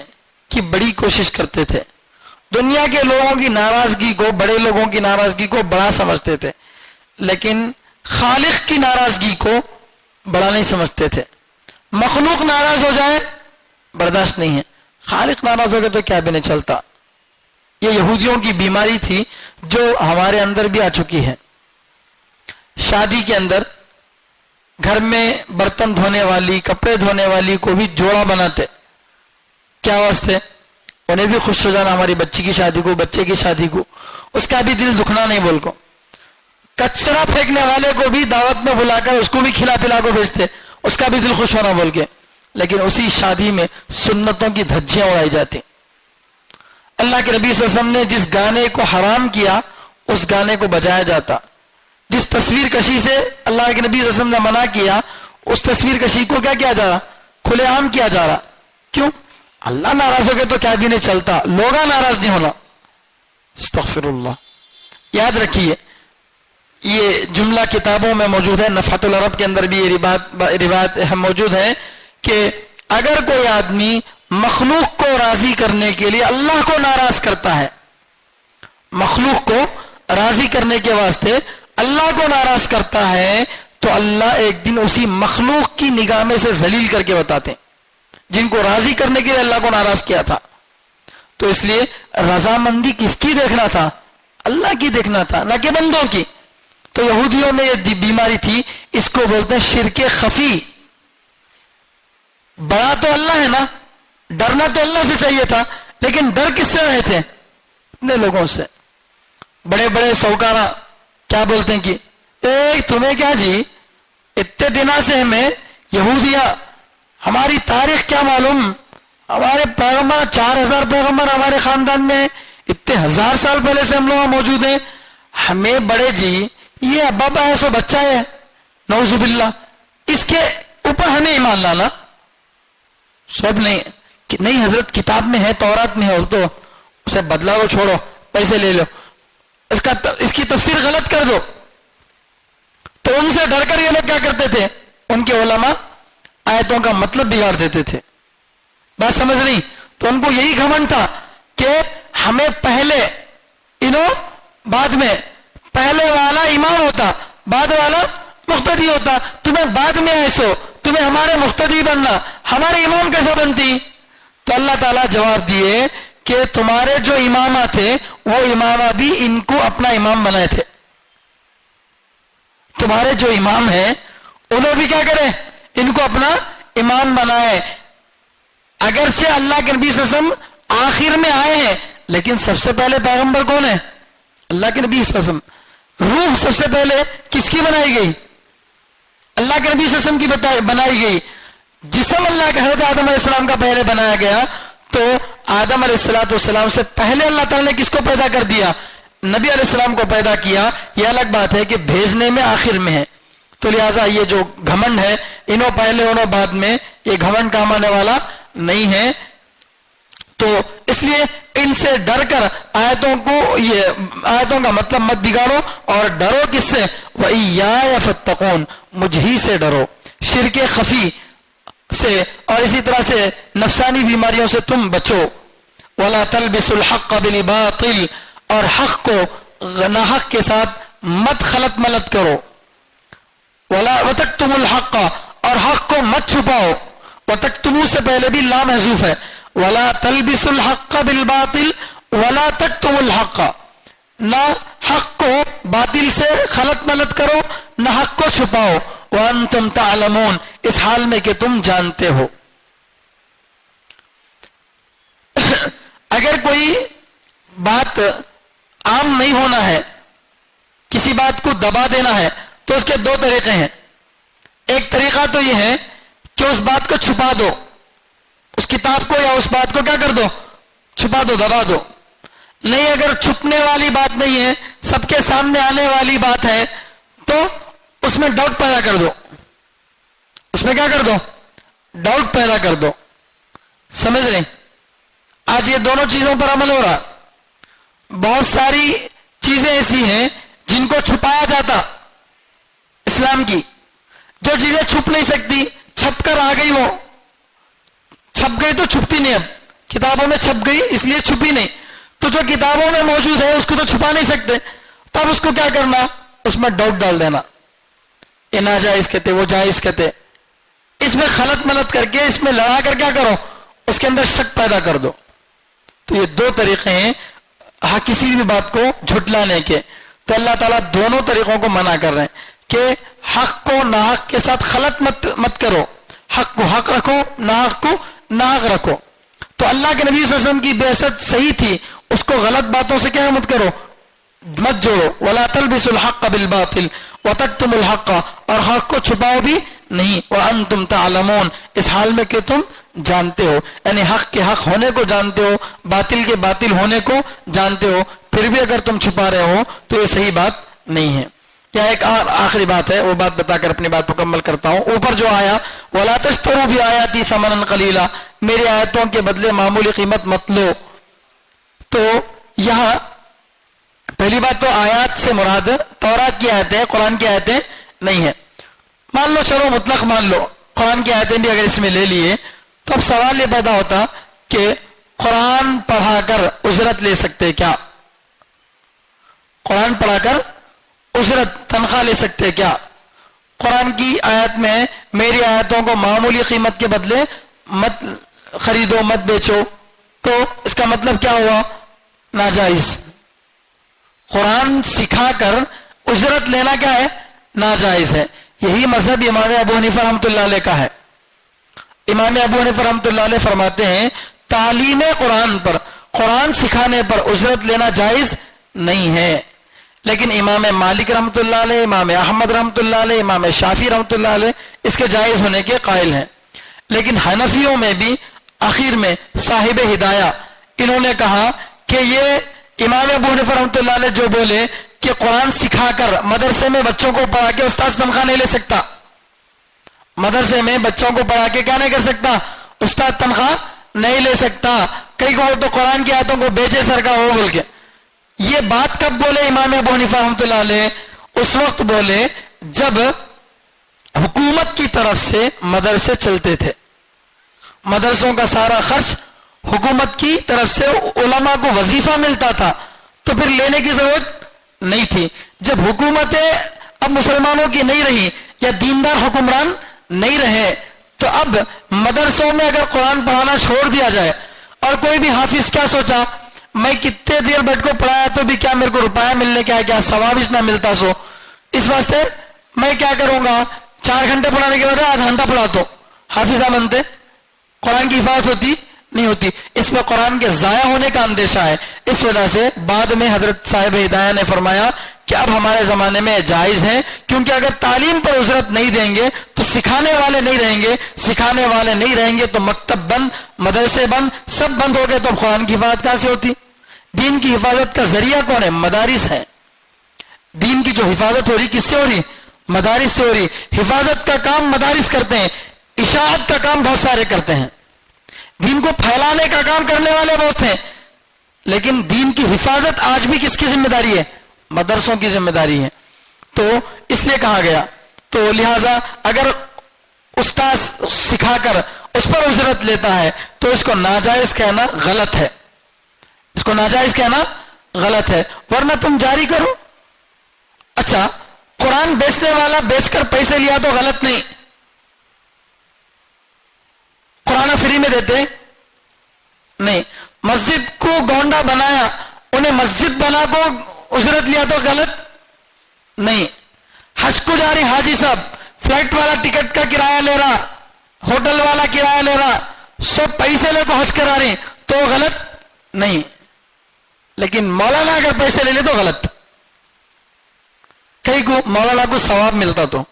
Speaker 2: کی بڑی کوشش کرتے تھے. دنیا کے لوگوں کی ناراضگی کو, بڑے لوگوں کی ناراضگی کو بڑا سمجھتے تھے, لیکن خالق کی ناراضگی کو بڑا نہیں سمجھتے تھے. مخلوق ناراض ہو جائے برداشت نہیں ہے, خالق ناراض ہو گئے تو کیا بھی نہیں چلتا. یہ یہودیوں کی بیماری تھی جو ہمارے اندر بھی آ چکی ہے. شادی کے اندر گھر میں برتن دھونے والی, کپڑے دھونے والی کو بھی جوڑا بناتے. کیا واسطے؟ انہیں بھی خوش ہو جانا ہماری بچی کی شادی کو, بچے کی شادی کو, اس کا بھی دل دکھنا نہیں بول کو. کچرا پھینکنے والے کو بھی دعوت میں بلا کر اس کو بھی کھلا پلا کو بھیجتے, اس کا بھی دل خوش ہونا بول کے. لیکن اسی شادی میں سنتوں کی دھجیاں اڑائی جاتی. اللہ کے نبی صلی اللہ علیہ وسلم نے جس گانے کو حرام کیا اس گانے کو بجایا جاتا. جس تصویر کشی سے اللہ کے نبی صلی اللہ علیہ وسلم نے منع کیا اس تصویر کشی کو کیا کیا جا رہا؟ کھلے عام کیا جا رہا. کیوں؟ اللہ ناراض ہو گئے تو کیا بھی نہیں چلتا, لوگا ناراض نہیں ہونا. استغفر اللہ. یاد رکھیے یہ جملہ کتابوں میں موجود ہے, نفحۃ العرب کے اندر بھی یہ روایت موجود ہے کہ اگر کوئی آدمی مخلوق کو راضی کرنے کے لیے اللہ کو ناراض کرتا ہے, مخلوق کو راضی کرنے کے واسطے اللہ کو ناراض کرتا ہے, تو اللہ ایک دن اسی مخلوق کی نگاہ میں سے ذلیل کر کے بتاتے ہیں جن کو راضی کرنے کے لیے اللہ کو ناراض کیا تھا. تو اس لیے رضامندی کس کی دیکھنا تھا؟ اللہ کی دیکھنا تھا, نہ کہ بندوں کی. تو یہودیوں میں یہ بیماری تھی, اس کو بولتے ہیں شرک خفی. بڑا تو اللہ ہے نا, ڈرنا تو اللہ سے چاہیے تھا, لیکن ڈر کس سے رہے تھے؟ اپنے لوگوں سے. بڑے بڑے سوکارا کیا بولتے ہیں کہ تمہیں کیا جی, اتنے دنوں سے ہمیں یہودیاں, ہماری تاریخ کیا معلوم, ہمارے پیغمبر 4000 پیغمبر ہمارے خاندان میں, اتنے 1000 سال پہلے سے ہم لوگ موجود ہیں, ہمیں بڑے جی یہ ابا ہے سو بچہ ہے, نعوذ باللہ, اس کے اوپر ہمیں ایمان لانا. سب نہیں حضرت کتاب میں ہے, تورات میں ہے, تو اسے بدلا کو چھوڑو, پیسے لے لو, اس کی تفسیر غلط کر دو. تو ان سے ڈر کر یہ لوگ کیا کرتے تھے, ان کے علماء آیتوں کا مطلب بگاڑ دیتے تھے. بات سمجھ نہیں؟ تو ان کو یہی گھمنڈ تھا کہ ہمیں پہلے بعد میں، پہلے والا امام ہوتا، بعد والا مقتدی ہوتا، تمہیں بعد میں ایسو، تمہیں ہمارے مقتدی بننا، ہمارے امام کیسے بنتی؟ تو اللہ تعالیٰ جواب دیے کہ تمہارے جو امامہ تھے وہ امامہ بھی ان کو اپنا امام بنائے تھے. تمہارے جو امام ہیں انہوں بھی کیا کرے؟ ان کو اپنا امام بنائے. اگرچہ اللہ کے نبی صلی اللہ علیہ وسلم آخر میں آئے ہیں، لیکن سب سے پہلے پیغمبر کون ہے؟ اللہ کے نبی صلی اللہ علیہ وسلم. روح سب سے پہلے کس کی بنائی گئی؟ اللہ کے نبی صلی اللہ علیہ وسلم کی بنائی گئی. جسم اللہ کے حضرت آدم علیہ السلام کا پہلے بنایا گیا، تو آدم علیہ السلام سے پہلے اللہ تعالیٰ نے کس کو پیدا کر دیا؟ نبی علیہ السلام کو پیدا کیا. یہ الگ بات ہے کہ بھیجنے میں آخر میں ہے. تو لہٰذا یہ جو گھمنڈ ہے، انہوں پہلے انہوں بعد میں، یہ گھمنڈ کام آنے والا نہیں ہے. تو اس لیے ان سے ڈر کر آیتوں کا مطلب مت بگاڑو، اور ڈرو کس سے؟ وَإِيَّايَ فَاتَّقُونَ، مجھ ہی سے ڈرو. شرک خفی سے اور اسی طرح سے نفسانی بیماریوں سے تم بچو. وَلَا تَلْبِسُوا الْحَقَّ بِالْبَاطِلِ، اور حق کو ناحق کے ساتھ مت خلط ملط کرو. وَتَكْتُمُوا الْحَقَّ، اور حق کو مت چھپاؤ. وَتَكْتُمُوا سے پہلے بھی لا محذوف ہے. وَلَا تَلْبِسُوا الْحَقَّ بِالْبَاطِلِ وَلَا تَكْتُمُوا الْحَقَّ، نہ حق کو باطل سے خلط ملط کرو، نہ حق کو چھپاؤ. وَأَنْتُمْ تَعْلَمُونَ، اس حال میں کہ تم جانتے ہو. اگر کوئی بات عام نہیں ہونا ہے، کسی بات کو دبا دینا ہے، تو اس کے دو طریقے ہیں. ایک طریقہ تو یہ ہے کہ اس بات کو چھپا دو، اس کتاب کو یا اس بات کو کیا کر دو؟ چھپا دو، دبا دو. نہیں، اگر چھپنے والی بات نہیں ہے، سب کے سامنے آنے والی بات ہے، تو اس میں ڈاؤٹ پیدا کر دو. اس میں کیا کر دو؟ ڈاؤٹ پیدا کر دو. سمجھ رہے؟ آج یہ دونوں چیزوں پر عمل ہو رہا. بہت ساری چیزیں ایسی ہیں جن کو چھپایا جاتا اسلام کی، جو چیزیں چھپ نہیں سکتی، چھپ کر آ گئی، وہ چھپ گئی تو چھپتی نہیں. اب کتابوں میں چھپ گئی اس لیے چھپی نہیں. تو جو کتابوں میں موجود ہے اس کو تو چھپا نہیں سکتے، تب اس کو کیا کرنا؟ اس میں ڈاؤٹ ڈال دینا. یہ ناجائز کہتے، وہ جائز کہتے، اس میں خلط ملط کر کے، اس میں لڑا کر کیا کرو؟ اس کے اندر شک پیدا کر دو. تو یہ دو طریقے ہیں کسی بھی بات کو جھٹلانے کے. تو اللہ تعالیٰ دونوں طریقوں کو منع کر رہے ہیں کہ حق کو ناحق کے ساتھ خلط مت کرو، حق کو حق رکھو، ناحق کو ناحق رکھو. تو اللہ کے نبی صلی اللہ علیہ وسلم کی بعثت صحیح تھی، اس کو غلط باتوں سے کیا مت کرو، مت جوڑو. وَلَا تَلْبِسُوا الْحَقَّ بِالْبَاطِلِ وَتَكْتُمُوا الْحَقَّ، اور حق کو چھپاؤ بھی نہیں. وَأَنْتُمْ تَعْلَمُونَ، اس حال میں کہ تم جانتے ہو، یعنی حق کے حق ہونے کو جانتے ہو، باطل کے باطل ہونے کو جانتے ہو، پھر بھی اگر تم چھپا رہے ہو تو یہ صحیح بات نہیں ہے. کیا ایک آخری بات ہے، وہ بات بتا کر اپنی بات مکمل کرتا ہوں. اوپر جو آیا وَلَا تَشْتَرُوا بِآيَاتِي ثَمَنًا قَلِيلًا، میری آیتوں کے بدلے معمولی قیمت مت لو. تو یہاں پہلی بات تو آیات سے مراد تورات کی آیتیں، قرآن کی آیتیں نہیں ہیں. مان لو، چلو مطلق مان لو، قرآن کی آیتیں بھی اگر اس میں لے لیے تو اب سوال یہ پیدا ہوتا کہ قرآن پڑھا کر اجرت لے سکتے کیا؟ قرآن پڑھا کر اجرت، تنخواہ لے سکتے کیا؟ قرآن کی آیت میں میری آیتوں کو معمولی قیمت کے بدلے مت خریدو، مت بیچو، تو اس کا مطلب کیا ہوا؟ ناجائز. قرآن سکھا کر اجرت لینا کیا ہے؟ ناجائز ہے. یہی مذہب امام ابو حنیفہ رحمۃ اللہ علیہ کا ہے. امام ابو حنیفہ رحمۃ اللہ علیہ فرماتے ہیں تعلیم قرآن پر، قرآن سکھانے پر اجرت لینا جائز نہیں ہے. لیکن امام مالک رحمۃ اللہ علیہ، امام احمد رحمۃ اللہ علیہ، امام شافعی رحمۃ اللہ علیہ اس کے جائز ہونے کے قائل ہیں. لیکن حنفیوں میں بھی آخر میں صاحب ہدایہ انہوں نے کہا کہ یہ امام ابو حنیفہ رحمۃ اللہ علیہ جو بولے کہ قرآن سکھا کر مدرسے میں بچوں کو پڑھا کے استاد تنخواہ نہیں لے سکتا، مدرسے میں بچوں کو پڑھا کے کیا نہیں کر سکتا؟ استاد تنخواہ نہیں لے سکتا. کئی کو وہ تو قرآن کی آیتوں کو بیچے سرکار ہو بول کے. یہ بات کب بولے امام ابو حنیفہ رحمۃ اللہ علیہ؟ اس وقت بولے جب حکومت کی طرف سے مدرسے چلتے تھے، مدرسوں کا سارا خرچ حکومت کی طرف سے علماء کو وظیفہ ملتا تھا تو پھر لینے کی ضرورت نہیں تھی. جب حکومتیں اب مسلمانوں کی نہیں رہی یا دیندار حکمران نہیں رہے تو اب مدرسوں میں اگر قرآن پڑھانا چھوڑ دیا جائے اور کوئی بھی حافظ کیا سوچا میں کتنے دیر بیٹھ کو پڑھایا تو بھی کیا میرے کو روپیہ ملنے کا ہے, کیا ثواب نہ ملتا, سو اس واسطے میں کیا کروں گا 4 گھنٹے پڑھانے کے بعد آدھا گھنٹہ پڑھا تو حافظہ بنتے, قرآن کی حفاظت ہوتی نہیں ہوتی. اس میں قرآن کے ضائع ہونے کا اندیشہ ہے. اس وجہ سے بعد میں حضرت صاحب ہدایہ نے فرمایا کہ اب ہمارے زمانے میں جائز ہے, کیونکہ اگر تعلیم پر اجرت نہیں دیں گے تو سکھانے والے نہیں رہیں گے, سکھانے والے نہیں رہیں گے تو مکتب بند, مدرسے بند, سب بند ہو گئے تو اب قرآن کی حفاظت کہاں سے ہوتی؟ دین کی حفاظت کا ذریعہ کون ہے؟ مدارس ہے. دین کی جو حفاظت ہو رہی کس سے ہو رہی؟ مدارس سے ہو رہی. حفاظت کا کام مدارس کرتے ہیں, اشاعت کا کام بہت سارے کرتے ہیں, دین کو پھیلانے کا کام کرنے والے بہت ہیں, لیکن دین کی حفاظت آج بھی کس کی ذمہ داری ہے؟ مدرسوں کی ذمہ داری ہے. تو اس لیے کہا گیا, تو لہذا اگر استاد سکھا کر اس پر اجرت لیتا ہے تو اس کو ناجائز کہنا غلط ہے, اس کو ناجائز کہنا غلط ہے, ورنہ تم جاری کرو. اچھا, قرآن بیچنے والا بیچ کر پیسے لیا تو غلط نہیں, قرآن فری میں دیتے نہیں. مسجد کو گونڈا بنایا, انہیں مسجد بنا کو اجرت لیا تو غلط نہیں. حج کو جا رہے حاجی صاحب, فلائٹ والا ٹکٹ کا کرایہ لے رہا, ہوٹل والا کرایہ لے رہا, سب پیسے لے کو حج کرا رہے تو غلط نہیں. لیکن مولانا اگر پیسے لے لے تو غلط. کئی کو مولانا کو ثواب ملتا تو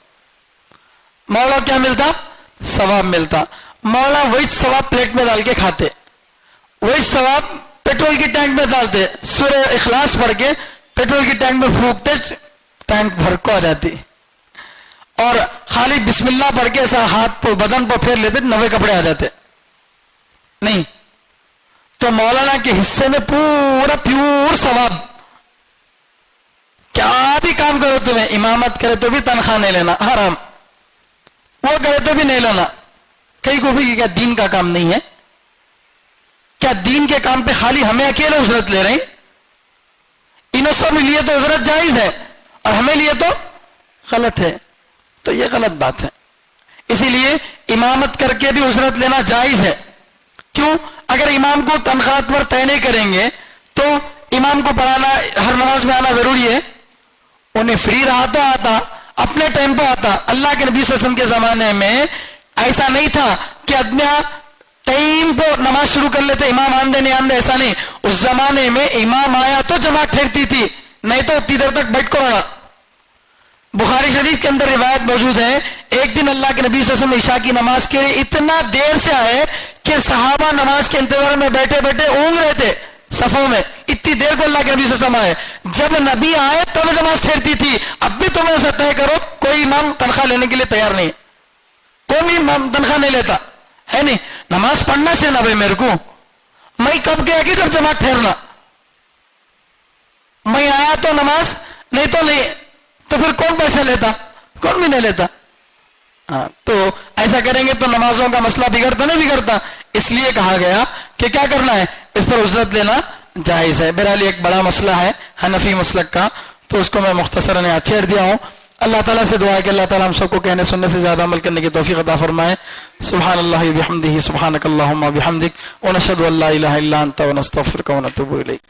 Speaker 2: مولانا کیا ملتا؟ ثواب ملتا. مولانا وہی ثواب پلیٹ میں ڈال کے کھاتے, وہی ثواب پیٹرول کی ٹینک میں ڈالتے, سورہ اخلاص پڑھ کے پیٹرول کی ٹینک میں پھونکتے ٹینک بھر کو آ جاتی, اور خالی بسم اللہ پڑھ کے ایسا ہاتھ پہ بدن پر پھیر لیتے 90 کپڑے آ جاتے. نہیں, تو مولانا کے حصے میں پورا پیور ثواب. کیا بھی کام کرو, تمہیں امامت کرے تو بھی تنخواہ نہیں لینا حرام, وہ کرے تو بھی نہیں لینا. کئی کو بھی کیا دین کا کام نہیں ہے؟ کیا دین کے کام پہ خالی ہمیں اکیلے اجرت لے رہے ہیں؟ انہوں سب لیے تو اجرت جائز ہے اور ہمیں لیے تو غلط ہے, تو یہ غلط بات ہے. اسی لیے امامت کر کے بھی اجرت لینا جائز ہے. کیوں؟ اگر امام کو تنخواہ پر طے نہیں کریں گے تو امام کو پڑھانا, ہر نماز میں آنا ضروری ہے. انہیں فری رہا تو آتا, اپنے ٹائم پہ آتا. اللہ کے نبی صلی اللہ علیہ وسلم کے زمانے میں ایسا نہیں تھا کہ آدمی ٹائم پہ نماز شروع کر لیتے, امام آندے نہیں آندے, ایسا نہیں. اس زمانے میں امام آیا تو جماعت ٹھہرتی تھی, نہیں تو اتنی دیر تک بیٹھ کو رہا. بخاری شریف کے اندر روایت موجود ہے, ایک دن اللہ کے نبی صلی اللہ علیہ وسلم عشاء کی نماز کے لیے اتنا دیر سے آئے کہ صحابہ نماز کے انتظار میں بیٹھے بیٹھے اونگ رہے تھے صفوں میں, اتنی دیر کو اللہ کے نبی صلی اللہ علیہ وسلم آئے. جب نبی آئے تب نماز ٹھہرتی تھی. اب بھی تم ایسا طے کرو, کوئی امام تنخواہ لینے کے لیے تیار نہیں, کوئی بھی امام تنخواہ نہیں لیتا ہے. نہیں, نماز پڑھنا سے نہ بھائی میرے کو, میں کب گیا کہ جب جماعت ٹھہرنا, میں آیا تو نماز, نہیں تو نہیں, تو پھر کون پیسہ لیتا؟ کون بھی نہیں لیتا. ہاں, تو ایسا کریں گے تو نمازوں کا مسئلہ بگڑتا نہیں بگڑتا. اس لیے کہا گیا کہ کیا کرنا ہے, اس پر اجرت لینا جائز ہے. بہرحال ایک بڑا مسئلہ ہے حنفی مسلک کا, تو اس کو میں مختصراً چھیڑ دیا ہوں. اللہ تعالیٰ سے دعا ہے کہ اللہ تعالیٰ ہم سب کو کہنے سننے سے زیادہ عمل کرنے کی توفیق عطا فرمائے. سبحان اللہ بحمدہ, سبحانک اللہم بحمدک, ونشہد ان لا الہ الا انت ونستغفرک ونتوب الیک.